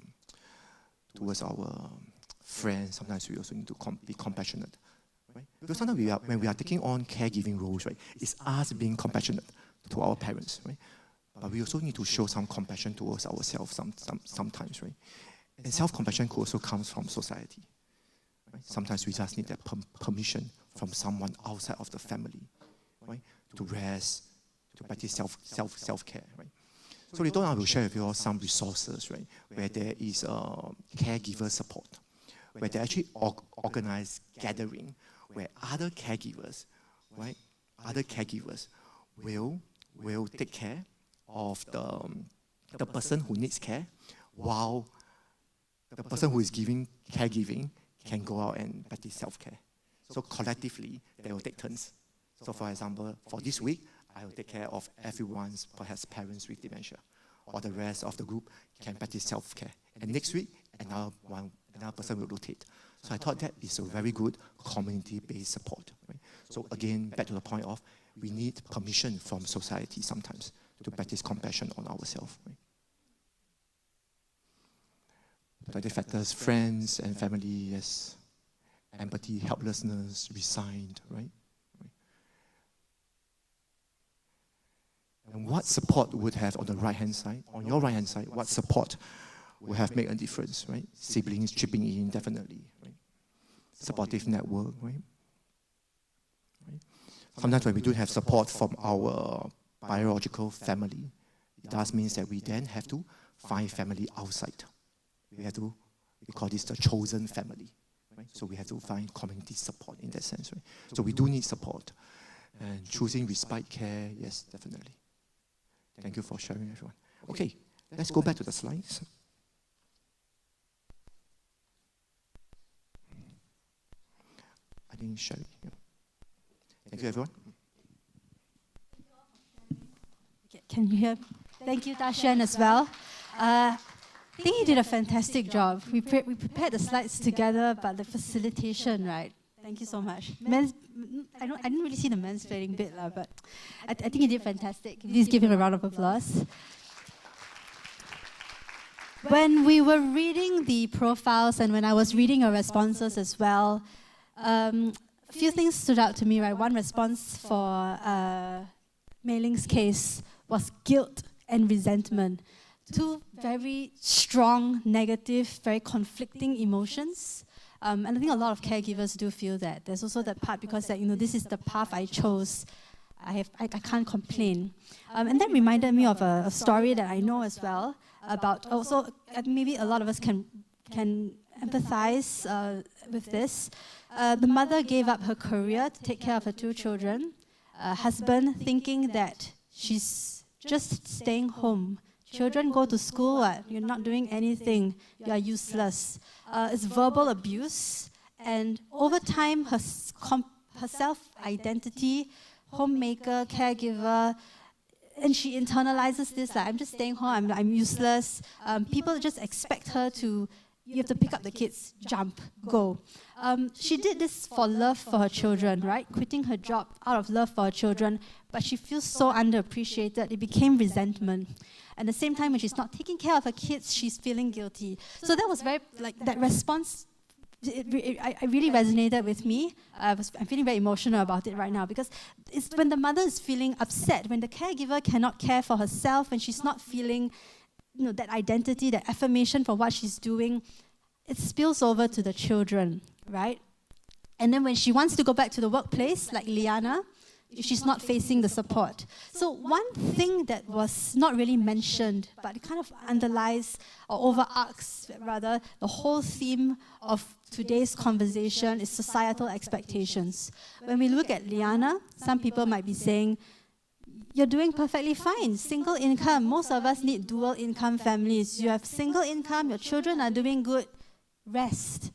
friends. Sometimes we also need to be compassionate, right? Because sometimes when we are taking on caregiving roles, right, it's us being compassionate to our parents, right? But we also need to show some compassion towards ourselves sometimes, right? And self-compassion could also come from society. Right? Sometimes we just need that permission from someone outside of the family, right? To rest, to practice self-care, right? So later on, I will share with you all some resources, right? Where there is caregiver support, where they actually organize gathering, where other caregivers, right? Other caregivers will take care of the person who needs care, while the person who is giving caregiving can go out and practice self-care. So collectively, they will take turns. So for example, for this week, I will take care of everyone's, perhaps parents with dementia, or the rest of the group can practice self-care. And next week, another person will rotate. So I thought that is a very good community-based support. Right? So again, back to the point of, we need permission from society sometimes to practice compassion on ourselves. Right? Protective factors, friends and family, yes. Empathy, helplessness, resigned, right? And what support would have on the right-hand side, on your right-hand side, what support would have made a difference, right? Siblings chipping in, definitely, right? Supportive network, right? Sometimes when we don't have support from our biological family, it does mean that we then have to find family outside. We call this the chosen family, right? So we have to find community support in that sense, right? So we do need support. And choosing respite care, yes, definitely. Thank you for sharing, everyone. Okay, let's go back to the slides. I didn't share it. Yeah. Thank you, everyone. Can you hear? Thank you, Xuan, as well. I think you did a fantastic job. We prepared the slides together, but the facilitation, right? Thank you so much. I didn't really see the mansplaining bit, but I think you did fantastic. Please give him a round of applause. When we were reading the profiles and when I was reading your responses as well, a few things stood out to me, right? One response for Mei Ling's case was guilt and resentment. Two very strong, negative, very conflicting emotions. And I think a lot of caregivers do feel that. There's also that part because this is the path I chose. I can't complain. And that reminded me of a story that I know as well about also, maybe a lot of us can empathize with this. The mother gave up her career to take care of her two children. Husband thinking that she's just staying home. Children go to school, you're not doing anything, you are useless. It's verbal abuse, and over time, her self-identity, homemaker, caregiver, and she internalizes this, like, I'm just staying home, I'm useless. People just expect her to, you have to pick up the kids, jump, go. She did this for love for her children, right? Quitting her job out of love for her children, but she feels so underappreciated. It became resentment. At the same time, when she's not taking care of her kids, she's feeling guilty. So that was very, that response, it really resonated with me. I'm feeling very emotional about it right now because it's when the mother is feeling upset, when the caregiver cannot care for herself, when she's not feeling that identity, that affirmation for what she's doing, it spills over to the children, right? And then when she wants to go back to the workplace, like Liana, she's not facing the support. So one thing that was not really mentioned, but it kind of underlies or overarches, rather, the whole theme of today's conversation is societal expectations. When we look at Liana, some people might be saying, you're doing perfectly fine, single income. Most of us need dual income families. You have single income, your children are doing good, rest.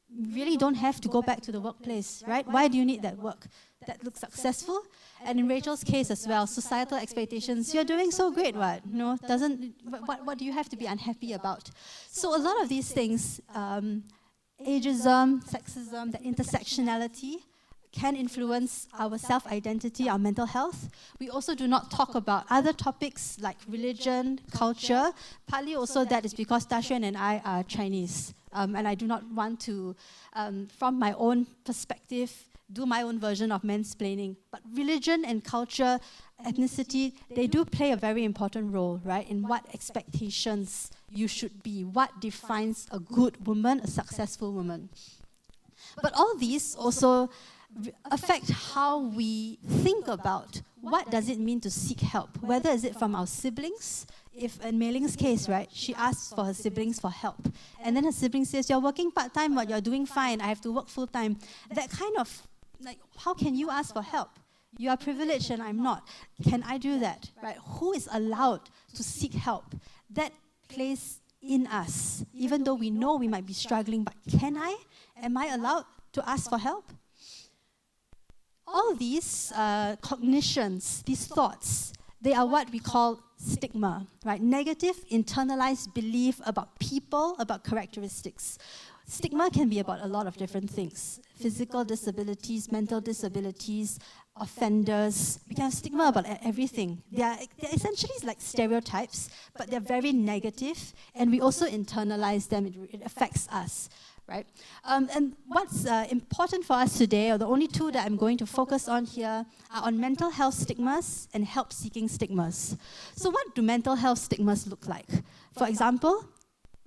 You really don't have to go back to the workplace, right? Why do you need that work? That looks successful. And in Rachel's case as well, societal expectations, you're doing so great, what? What do you have to be unhappy about? So a lot of these things, ageism, sexism, the intersectionality, can influence our self-identity, our mental health. We also do not talk about other topics like religion, culture. Partly also that is because Xuan and I are Chinese. And I do not want to, from my own perspective, do my own version of mansplaining. But religion and culture, ethnicity, they do play a very important role, right, in what expectations you should be, what defines a good woman, a successful woman. But all these also affect how we think about what does it mean to seek help, whether is it from our siblings. If in Mei Ling's case, right, she asks for her siblings for help, and then her sibling says, you're working part-time, but you're doing fine, I have to work full-time. That kind of, how can you ask for help? You are privileged and I'm not. Can I do that, right? Who is allowed to seek help? That plays in us, even though we know we might be struggling, but can I? Am I allowed to ask for help? All these cognitions, these thoughts, they are what we call stigma, right? Negative internalized belief about people, about characteristics. Stigma can be about a lot of different things. Physical disabilities, mental disabilities, offenders. We can have stigma about everything. They're essentially like stereotypes, but they're very negative, and we also internalize them. It affects us. right? And what's important for us today, or the only two that I'm going to focus on here, are on mental health stigmas and help-seeking stigmas. So what do mental health stigmas look like? For example,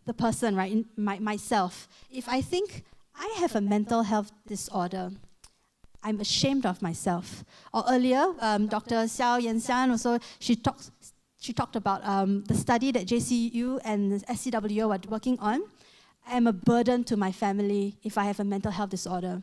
the person, right, myself. If I think I have a mental health disorder, I'm ashamed of myself. Or earlier, Dr. Xuan also, she talked about the study that JCU and SCWO are working on. I am a burden to my family if I have a mental health disorder.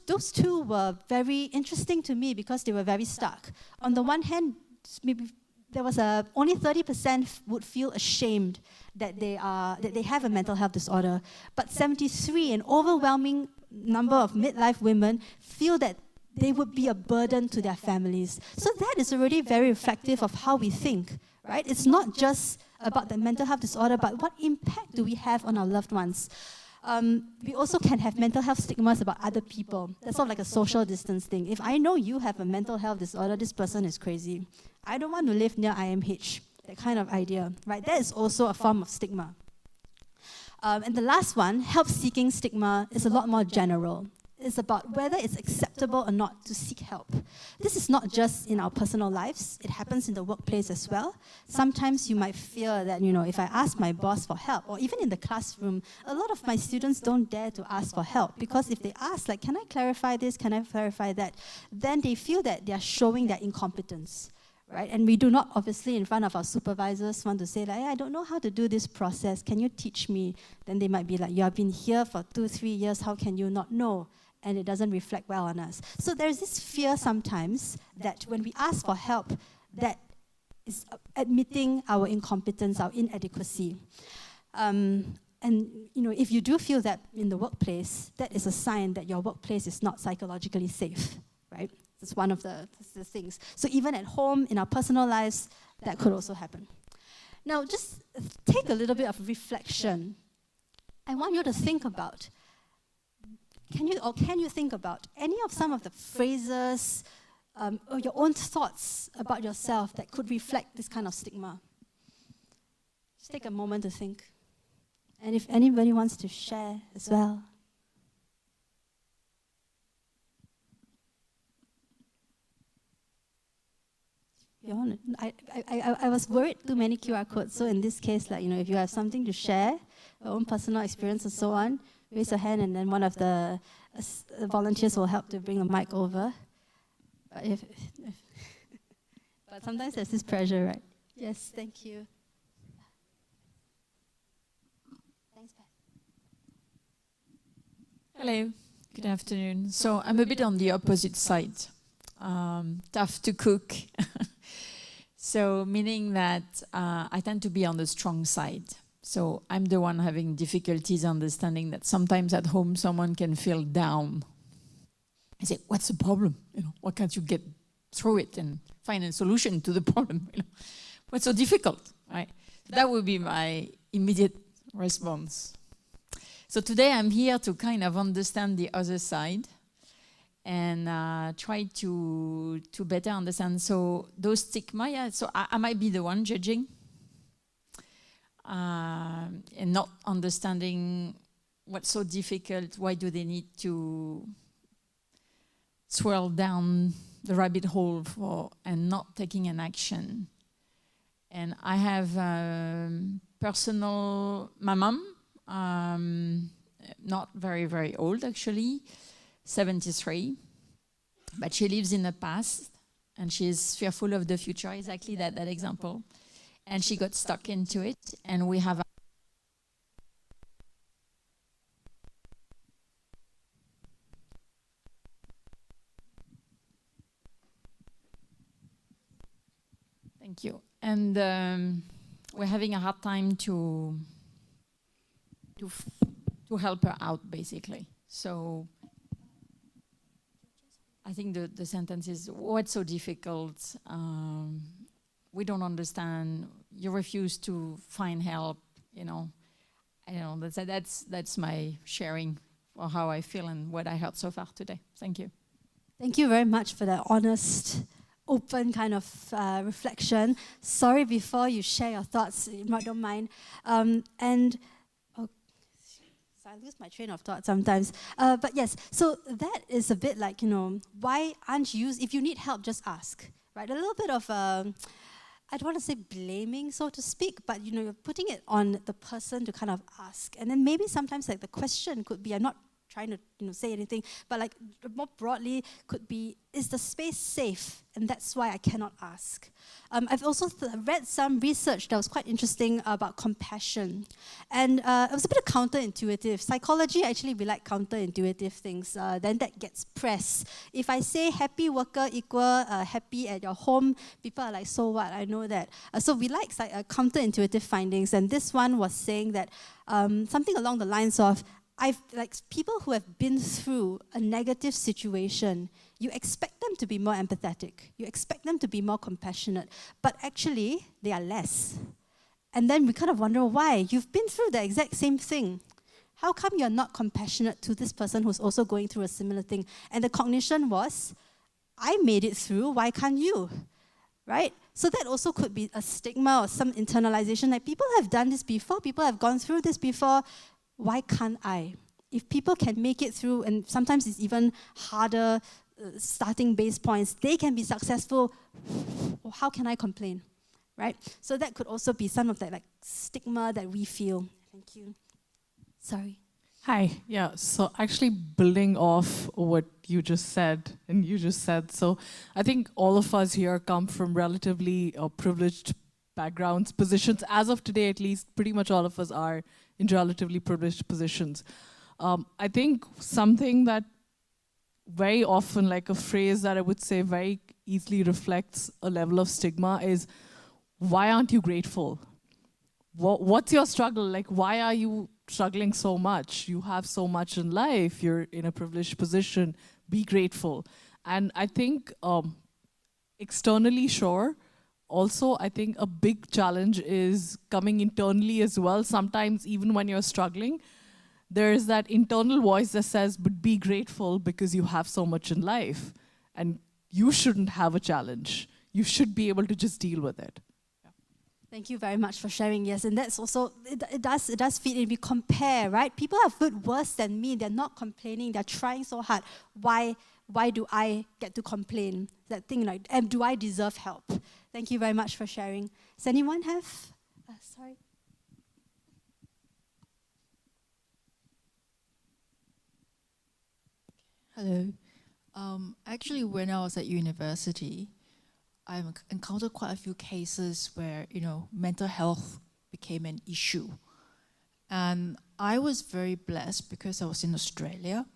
Those two were very interesting to me because they were very stark. On the one hand, maybe there was only 30% would feel ashamed that they have a mental health disorder, but 73, an overwhelming number of midlife women, feel that they would be a burden to their families. So that is already very reflective of how we think, right? It's not just about the mental health disorder, but what impact do we have on our loved ones? We also can have mental health stigmas about other people. That's sort of like a social distance thing. If I know you have a mental health disorder, this person is crazy. I don't want to live near IMH, that kind of idea, right? That is also a form of stigma. And the last one, help-seeking stigma, is a lot more general. It's about whether it's acceptable or not to seek help. This is not just in our personal lives, it happens in the workplace as well. Sometimes you might fear that, if I ask my boss for help, or even in the classroom, a lot of my students don't dare to ask for help, because if they ask, like, can I clarify this, can I clarify that, then they feel that they're showing their incompetence. Right? And we do not, obviously, in front of our supervisors, want to say, like, hey, I don't know how to do this process. Can you teach me? Then they might be like, you have been here for 2-3 years. How can you not know? And it doesn't reflect well on us. So there's this fear sometimes that when we ask for help, that is admitting our incompetence, our inadequacy. And if you do feel that in the workplace, that is a sign that your workplace is not psychologically safe, right? It's one of the things. So even at home, in our personal lives, that could also happen. Now, just take a little bit of reflection. I want you to think about, can you think about any of some of the phrases or your own thoughts about yourself that could reflect this kind of stigma? Just take a moment to think. And if anybody wants to share as well. I was worried too many QR codes. So in this case, if you have something to share, your own personal experience and so on, raise your hand, and then one of the volunteers will help to bring the mic over. But sometimes there's this pressure, right? Yes, thank you. Thanks, Pat. Hello, good afternoon. So I'm a bit on the opposite side. Tough to cook. So meaning that I tend to be on the strong side. So I'm the one having difficulties understanding that sometimes at home someone can feel down. I say, what's the problem? Why can't you get through it and find a solution to the problem? What's so difficult, right? That would be my immediate response. So today I'm here to kind of understand the other side and try to better understand. So those stigma, so I might be the one judging and not understanding what's so difficult, why do they need to swirl down the rabbit hole and not taking an action. And I have my mom, not very, very old actually, 73, but she lives in the past and she's fearful of the future, exactly that example. And she got stuck into it, and we have thank you. And we're having a hard time to help her out, basically. So I think the sentence is, what's so difficult? We don't understand. You refuse to find help. I don't know. That's my sharing for how I feel and what I heard so far today. Thank you. Thank you very much for that honest, open kind of reflection. Sorry, before you share your thoughts, you don't mind. Xuan, I lose my train of thought sometimes. But yes, so that is a bit like, why aren't you, if you need help, just ask, right? A little bit of, I don't want to say blaming, so to speak, but, you're putting it on the person to kind of ask. And then maybe sometimes like the question could be, I'm not trying to say anything, but like more broadly could be, is the space safe? And that's why I cannot ask. I've also read some research that was quite interesting about compassion. And it was a bit of counterintuitive. Psychology, actually, we like counterintuitive things. Then that gets press. If I say happy worker equal happy at your home, people are like, so what? I know that. So we like counterintuitive findings. And this one was saying that something along the lines of, people who have been through a negative situation, you expect them to be more empathetic. You expect them to be more compassionate. But actually, they are less. And then we kind of wonder why. You've been through the exact same thing. How come you're not compassionate to this person who's also going through a similar thing? And the cognition was, I made it through, why can't you? Right? So that also could be a stigma or some internalization. Like, people have done this before, people have gone through this before. Why can't I? If people can make it through, and sometimes it's even harder starting base points, they can be successful, how can I complain? Right? So that could also be some of that stigma that we feel. Thank you. Sorry. Hi. Yeah, so actually building off what you just said, so I think all of us here come from relatively privileged backgrounds, positions. As of today, at least, pretty much all of us are in relatively privileged positions. I think something that very often, like a phrase that I would say very easily reflects a level of stigma is, why aren't you grateful? What's your struggle? Like, why are you struggling so much? You have so much in life. You're in a privileged position. Be grateful. And I think externally, sure. Also, I think a big challenge is coming internally as well. Sometimes even when you're struggling, there is that internal voice that says, but be grateful because you have so much in life. And you shouldn't have a challenge. You should be able to just deal with it. Yeah. Thank you very much for sharing. Yes, and that's also, it does feed in. We compare, right? People have it worse than me. They're not complaining. They're trying so hard. Why do I get to complain? That thing like, do I deserve help? Thank you very much for sharing. Does anyone have? Sorry. Hello. Actually, when I was at university, I encountered quite a few cases where, mental health became an issue. And I was very blessed because I was in Australia.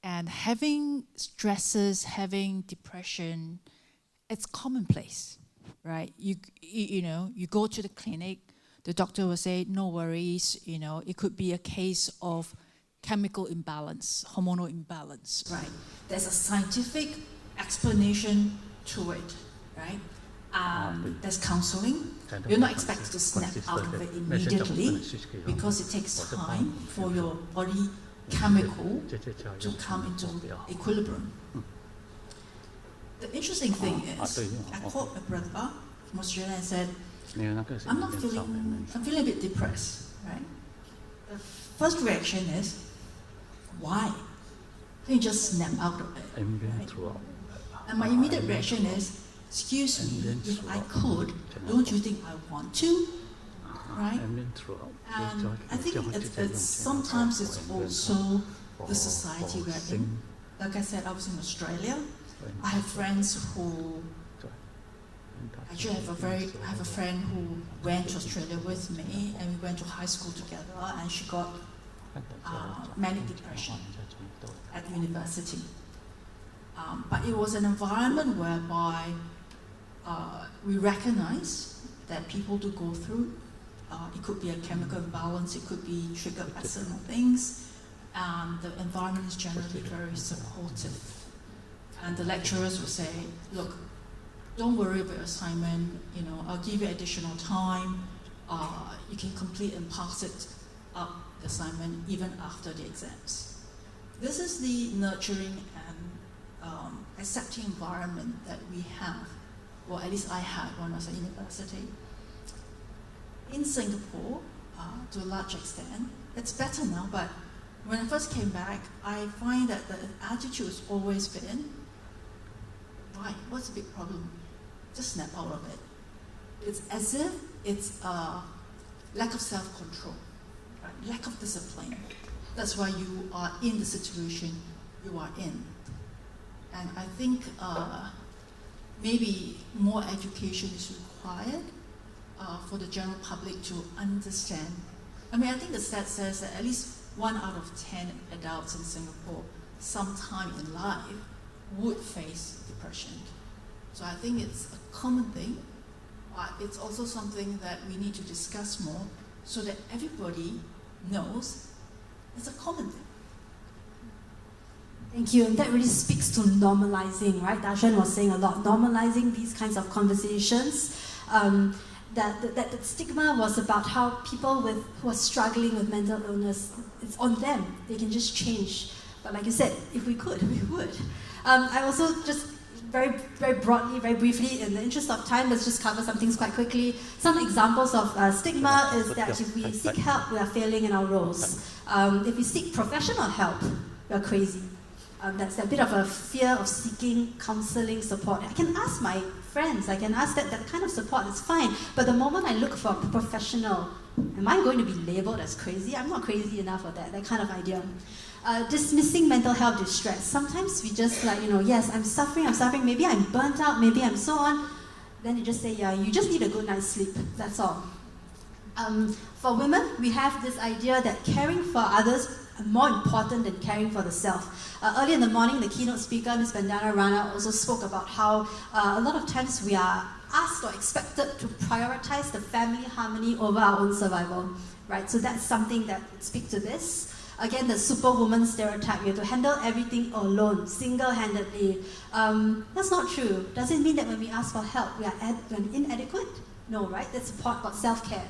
And having stresses, having depression, it's commonplace, right? You go to the clinic, the doctor will say, no worries, it could be a case of chemical imbalance, hormonal imbalance, right? There's a scientific explanation to it, right? There's counselling. You're not expected to snap out of it immediately because it takes time for your body chemical to come into equilibrium. The interesting thing is, I called my brother from Australia and said, I'm feeling a bit depressed, right? The first reaction is, why? Can you just snap out of it? Right? And my immediate reaction is, excuse me, if I could, don't you think I want to? Right? And I think sometimes it's also the society we're in. Like I said, I was in Australia. I have friends who, actually I have a friend who went to Australia with me, and we went to high school together, and she got manic depression at university. But it was an environment whereby we recognize that people do go through. It could be a chemical imbalance, it could be triggered by certain things, and the environment is generally very supportive. And the lecturers will say, look, don't worry about your assignment, I'll give you additional time, you can complete and pass it up the assignment even after the exams. This is the nurturing and accepting environment that we have, or at least I had when I was at university. In Singapore, to a large extent, it's better now, but when I first came back, I find that the attitude has always been, why? What's the big problem? Just snap out of it. It's as if it's a lack of self-control, right? Lack of discipline. That's why you are in the situation you are in. And I think maybe more education is required for the general public to understand. I mean, I think the stat says that at least 1 out of 10 adults in Singapore sometime in life would face depression. So I think it's a common thing, but it's also something that we need to discuss more so that everybody knows it's a common thing. Thank you, and that really speaks to normalizing, right? Xuan was saying a lot, normalizing these kinds of conversations. That the stigma was about how people who are struggling with mental illness, it's on them. They can just change. But like you said, if we could, we would. I also just very broadly, very briefly, in the interest of time, let's just cover some things quite quickly. Some examples of stigma is that if we seek help, we are failing in our roles. If we seek professional help, we are crazy. That's a bit of a fear of seeking counselling support. I can ask my friends, I can ask that kind of support, it's fine. But the moment I look for a professional, am I going to be labeled as crazy? I'm not crazy enough for that kind of idea. Dismissing mental health distress. Sometimes we just like, yes, I'm suffering, maybe I'm burnt out, maybe I'm so on. Then you just say, yeah, you just need a good night's sleep, that's all. For women, we have this idea that caring for others is more important than caring for the self. Early in the morning, the keynote speaker, Ms. Bandana Rana, also spoke about how a lot of times we are asked or expected to prioritize the family harmony over our own survival, right? So that's something that would speak to this. Again, the superwoman stereotype, we have to handle everything alone, single-handedly. That's not true. Does it mean that when we ask for help, we are inadequate? No, right? That's about self-care.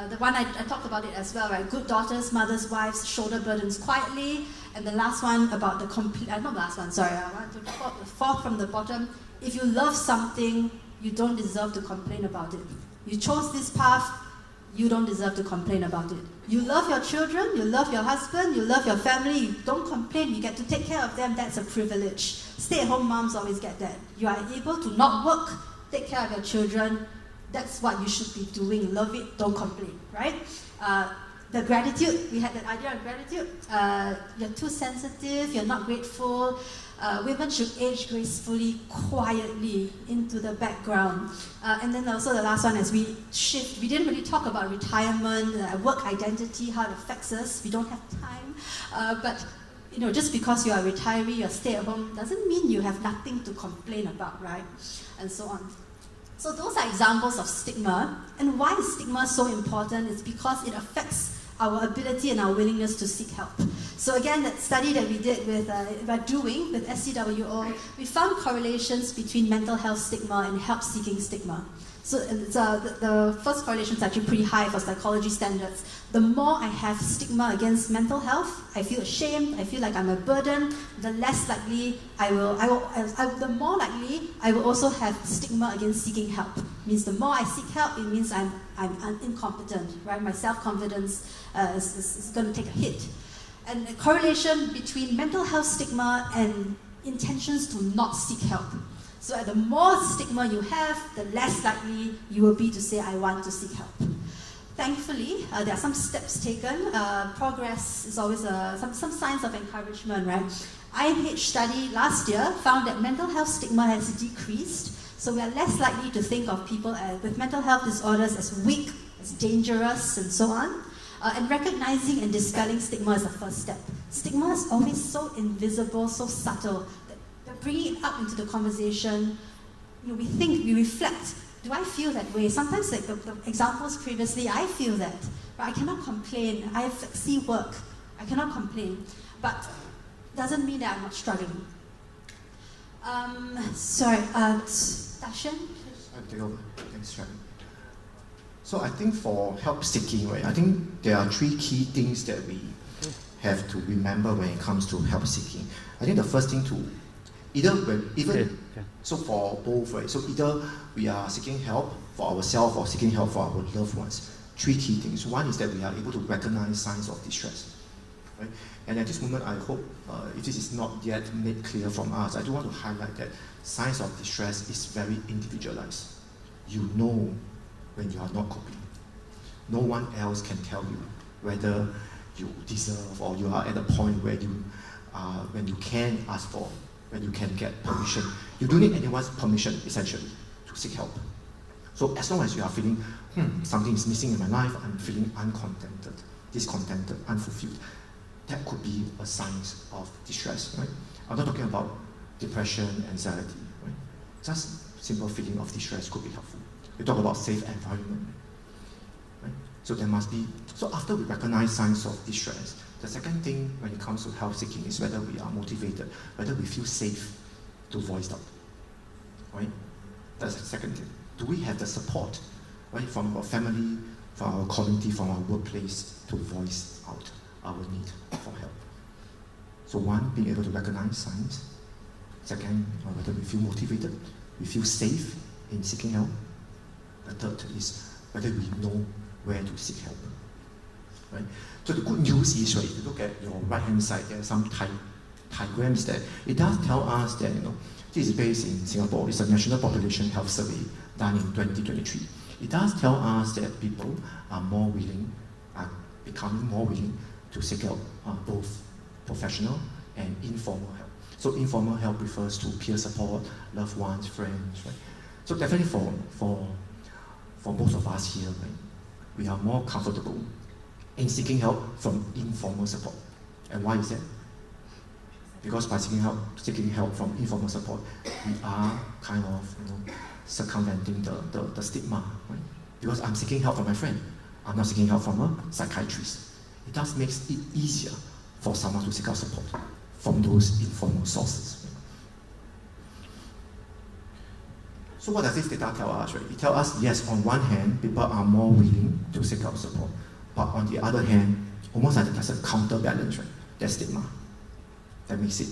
The one I talked about it as well, right? Good daughters, mothers, wives, shoulder burdens quietly. And the last one about the complete, not the last one, sorry, I want to fourth from the bottom. If you love something, you don't deserve to complain about it. You chose this path, you don't deserve to complain about it. You love your children, you love your husband, you love your family, you don't complain, you get to take care of them, that's a privilege. Stay-at-home moms always get that. You are able to not work, take care of your children, that's what you should be doing. Love it, don't complain, right? The gratitude, we had that idea of gratitude. You're too sensitive, you're not grateful. Women should age gracefully, quietly, into the background. And then also the last one, as we shift, we didn't really talk about retirement, work identity, how it affects us. We don't have time. But just because you are a retiree, you're stay-at-home, doesn't mean you have nothing to complain about, right? And so on. So those are examples of stigma. And why is stigma so important? It's because it affects our ability and our willingness to seek help. So again, that study that we did with SCWO, we found correlations between mental health stigma and help-seeking stigma. So the first correlation is actually pretty high for psychology standards. The more I have stigma against mental health, I feel ashamed, I feel like I'm a burden, the less likely the more likely I will also have stigma against seeking help. It means the more I seek help, it means I'm incompetent, right? My self-confidence is going to take a hit. And a correlation between mental health stigma and intentions to not seek help. So the more stigma you have, the less likely you will be to say, I want to seek help. Thankfully, there are some steps taken. Progress is always some signs of encouragement, right? IMH study last year found that mental health stigma has decreased. So we are less likely to think of people with mental health disorders as weak, as dangerous, and so on. And recognizing and dispelling stigma is the first step. Stigma is always so invisible, so subtle. Bringing it up into the conversation, we think, we reflect. Do I feel that way? Sometimes, like the examples previously, I feel that. But I cannot complain. I have flexi work. I cannot complain. But doesn't mean that I'm not struggling. Sorry, Dashan? I'll take over. Thanks, Sharon. So I think for help seeking, right, I think there are 3 key things that we have to remember when it comes to help seeking. I think the first thing to so for both, right? So either we are seeking help for ourselves or seeking help for our loved ones. 3 key things. One is that we are able to recognize signs of distress. right? And at this moment, I hope, if this is not yet made clear from us, I do want to highlight that signs of distress is very individualized. You know when you are not coping. No one else can tell you whether you deserve or you are at a point where when you can ask for, when you can get permission. You don't need anyone's permission, essentially, to seek help. So as long as you are feeling, something is missing in my life, I'm feeling uncontented, discontented, unfulfilled, that could be a sign of distress, right? I'm not talking about depression, anxiety, right? Just simple feeling of distress could be helpful. We talk about safe environment, right? So there must be, so after we recognize signs of distress, the second thing when it comes to help seeking is whether we are motivated, whether we feel safe to voice out, right? That's the second thing. Do we have the support, right, from our family, from our community, from our workplace to voice out our need for help? So one, being able to recognize signs. Second, whether we feel motivated, we feel safe in seeking help. The third is whether we know where to seek help, right? So the good news is, right, if you look at your right-hand side, there are some diagrams there. It does tell us that, this is based in Singapore. It's a national population health survey done in 2023. It does tell us that people are becoming more willing to seek help, both professional and informal help. So informal help refers to peer support, loved ones, friends, right? So definitely for most of us here, right, we are more comfortable in seeking help from informal support. And why is that? Because by seeking help from informal support, we are kind of circumventing the stigma, right? Because I'm seeking help from my friend, I'm not seeking help from a psychiatrist. It does make it easier for someone to seek out support from those informal sources. Right? So what does this data tell us, right? It tells us, yes, on one hand, people are more willing to seek out support, but on the other hand, almost like there's a counterbalance, right? There's stigma that makes it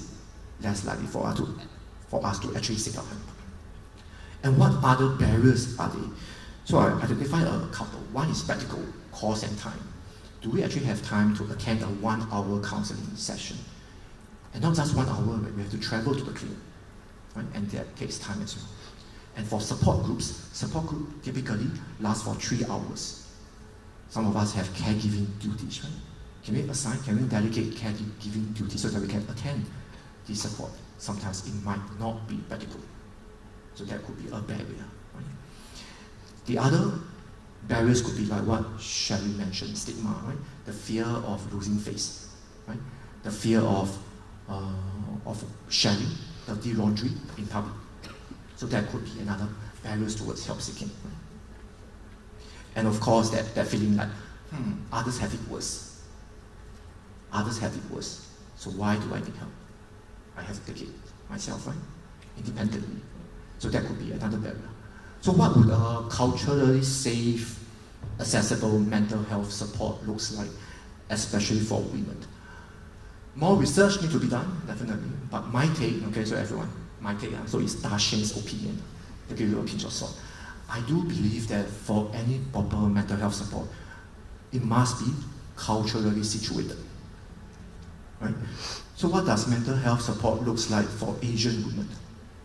less likely for us to actually seek out help. And what other barriers are they? So I identified a couple. One is practical, cost and time. Do we actually have time to attend a 1 hour counseling session? And not just 1 hour, right? We have to travel to the clinic, right? And that takes time as well. And for support group typically lasts for 3 hours. Some of us have caregiving duties, right? Can we delegate caregiving duties so that we can attend the support? Sometimes it might not be practical. So that could be a barrier, right? The other barriers could be like what Sherry mentioned, stigma, right? The fear of losing face, right? The fear of sharing dirty laundry in public. So that could be another barrier towards help seeking. Right? And of course, that feeling like, others have it worse. Others have it worse. So why do I need help? I have to take it myself, right? Independently. So that could be another barrier. So what would a culturally safe, accessible mental health support looks like, especially for women? More research needs to be done, definitely. But my take, okay, so everyone, my take, so it's Dashian's opinion. To give you a pinch of salt. I do believe that for any proper mental health support, it must be culturally situated. Right? So what does mental health support looks like for Asian women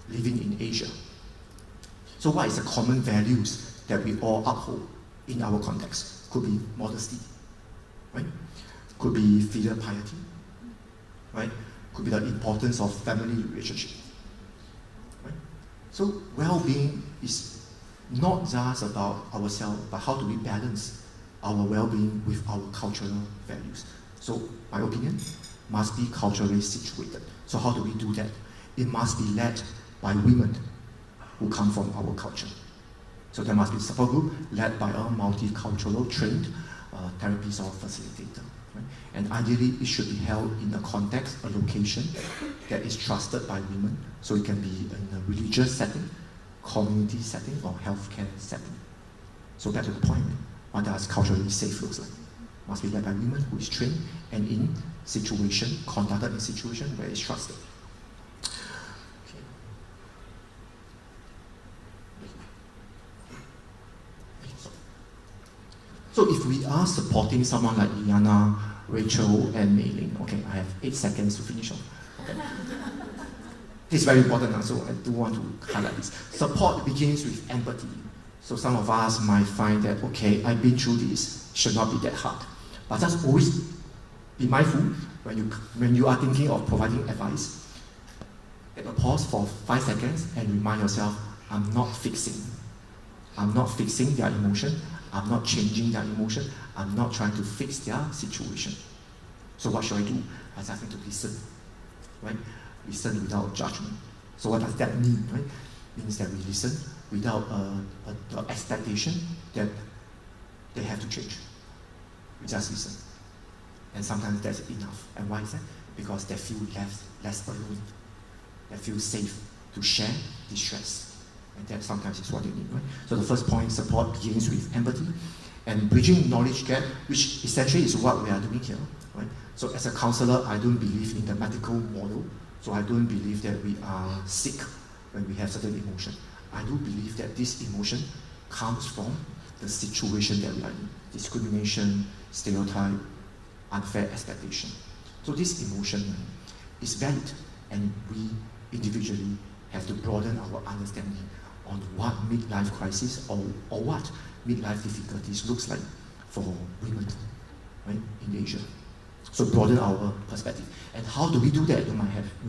living in Asia? So what is the common values that we all uphold in our context? Could be modesty, right? Could be filial piety, right? Could be the importance of family relationship, right? So well-being is not just about ourselves, but how do we balance our well-being with our cultural values? So my opinion, must be culturally situated. So how do we do that? It must be led by women who come from our culture. So there must be a support group led by a multicultural trained therapist or facilitator. Right? And ideally, it should be held in a context, a location that is trusted by women. So it can be in a religious setting, community setting, or healthcare setting. So back to the point, what does culturally safe looks like? Must be led by women who is trained and in situation, conducted in situation where it's trusted. Okay. So if we are supporting someone like Liana, Rachel and Mei Ling. Okay, I have 8 seconds to finish off. Okay. This is very important, so I do want to highlight this. Support begins with empathy. So some of us might find that, okay, I've been through this, should not be that hard. But just always be mindful when you are thinking of providing advice. Take a pause for 5 seconds and remind yourself, I'm not fixing. I'm not fixing their emotion. I'm not changing their emotion. I'm not trying to fix their situation. So what should I do? I just need to listen, right? Listen without judgment. So what does that mean, right? It means that we listen without the expectation that they have to change. We just listen. And sometimes that's enough. And why is that? Because they feel less alone. They feel safe to share distress. And that sometimes is what they need, right? So the first point, support begins with empathy and bridging knowledge gap, which essentially is what we are doing here, right? So as a counselor, I don't believe in the medical model. So I don't believe that we are sick when we have certain emotion. I do believe that this emotion comes from the situation that we are in. Discrimination, stereotype, unfair expectation. So this emotion is valid, and we individually have to broaden our understanding on what midlife crisis or what midlife difficulties looks like for women, right, in Asia. So broaden our perspective. And how do we do that? You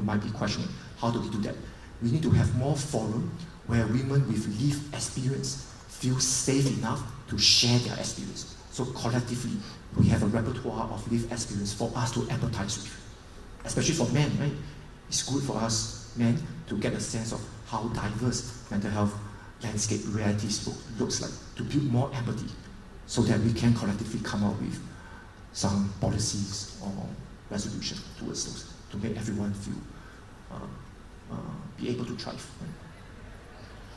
might be questioning. How do we do that? We need to have more forum where women with lived experience feel safe enough to share their experience. So collectively, we have a repertoire of lived experience for us to empathize with. Especially for men, right? It's good for us men to get a sense of how diverse mental health landscape realities looks like, to build more empathy so that we can collectively come up with some policies or resolution towards those to make everyone feel be able to thrive. Right?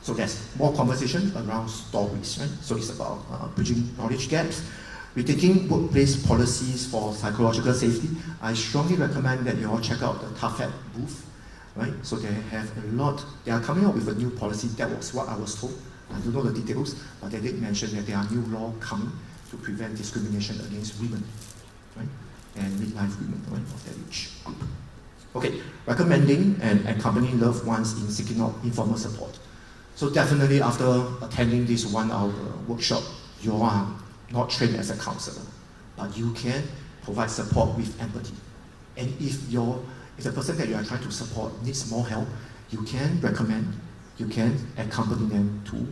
So there's more conversation around stories, right? So it's about bridging knowledge gaps. We're taking workplace policies for psychological safety. I strongly recommend that you all check out the TAFET booth, right? So they have a lot. They are coming up with a new policy. That was what I was told. I don't know the details, but they did mention that there are new laws coming to prevent discrimination against women, right? And midlife women, right, of that age group. Okay, recommending and accompanying loved ones in seeking out informal support. So definitely after attending this 1-hour workshop, you are not trained as a counselor, but you can provide support with empathy. And if the person that you are trying to support needs more help, you can recommend, you can accompany them to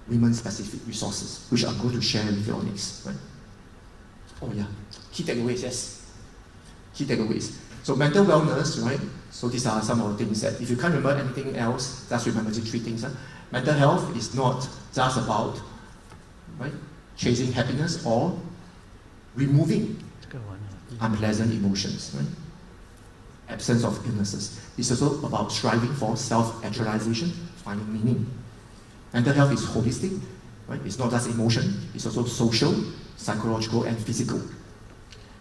women-specific resources, which I'm going to share with you all next, right? Oh yeah, key takeaways, yes. Key takeaways. So mental wellness, right? So these are some of the things that, if you can't remember anything else, just remember these 3 things. Huh? Mental health is not just about, right, chasing happiness or removing unpleasant emotions, right? Absence of illnesses. It's also about striving for self-actualization, finding meaning. Mental health is holistic, right? It's not just emotion, it's also social, psychological, and physical.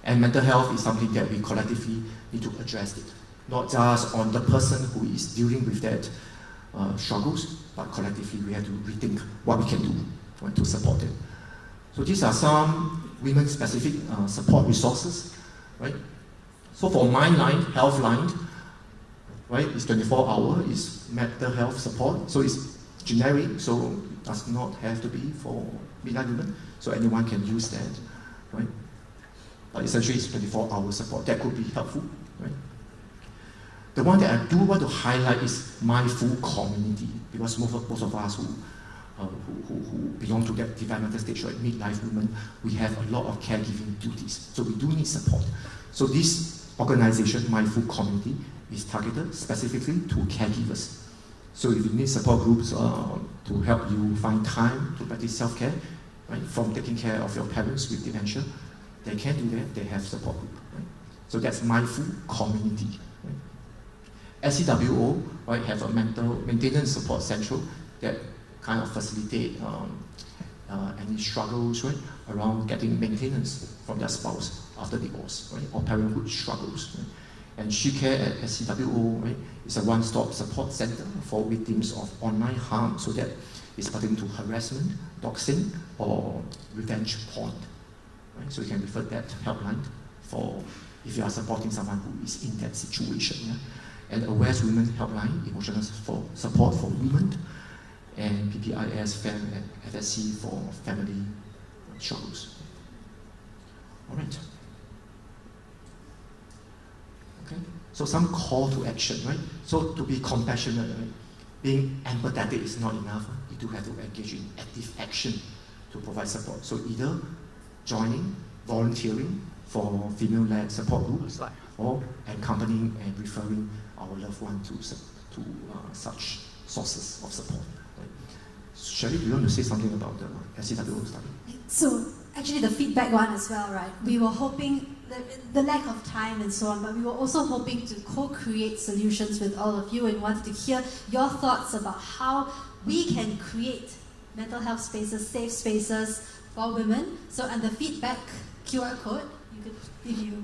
And mental health is something that we collectively need to address it. Not just on the person who is dealing with that struggles, but collectively we have to rethink what we can do, right, to support them. So these are some women-specific support resources, right? So for Mindline, Healthline, right, it's 24-hour, it's mental health support, so it's generic, so it does not have to be for midlife women, so anyone can use that, right? But essentially it's 24-hour support, that could be helpful, right? The one that I do want to highlight is mindful community, because most of us who belong to that developmental stage, right, midlife women, we have a lot of caregiving duties, so we do need support. So this organization, Mindful Community, is targeted specifically to caregivers. So if you need support groups to help you find time to practice self-care, right, from taking care of your parents with dementia, they can do that, they have support group, right? So that's Mindful Community, right? SCWO, right, have a mental maintenance support central that kind of facilitate any struggles, right, around getting maintenance from their spouse after divorce, right, or parenthood struggles, right? And SheCare at SCWO, right, is a one-stop support center for victims of online harm, so that is pertaining to harassment, doxing, or revenge porn. right? So you can refer that helpline for if you are supporting someone who is in that situation. Yeah? And Aware's Women Helpline, emotional support for women, and PPIS, FAM, and FSC for family struggles. All right. Okay. So some call to action, right? So to be compassionate, right? Being empathetic is not enough. You do have to engage in active action to provide support. So either joining, volunteering for female-led support groups, or accompanying and referring our loved one to such sources of support. Right? Sherry, do you want to say something about the SCWO study? So actually the feedback one as well, right? We were hoping, the lack of time and so on, but we were also hoping to co-create solutions with all of you and wanted to hear your thoughts about how we can create mental health spaces, safe spaces for women. So and the feedback QR code, you could,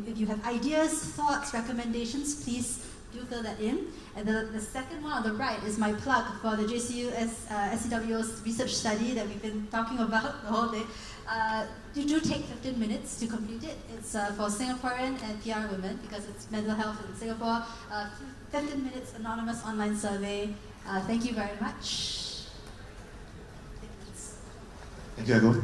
if you have ideas, thoughts, recommendations, please do fill that in. And the second one on the right is my plug for the JCU SCWO's research study that we've been talking about the whole day. You do take 15 minutes to complete it. It's for Singaporean and PR women because it's mental health in Singapore. 15 minutes anonymous online survey. Thank you very much. Thank you, Ego.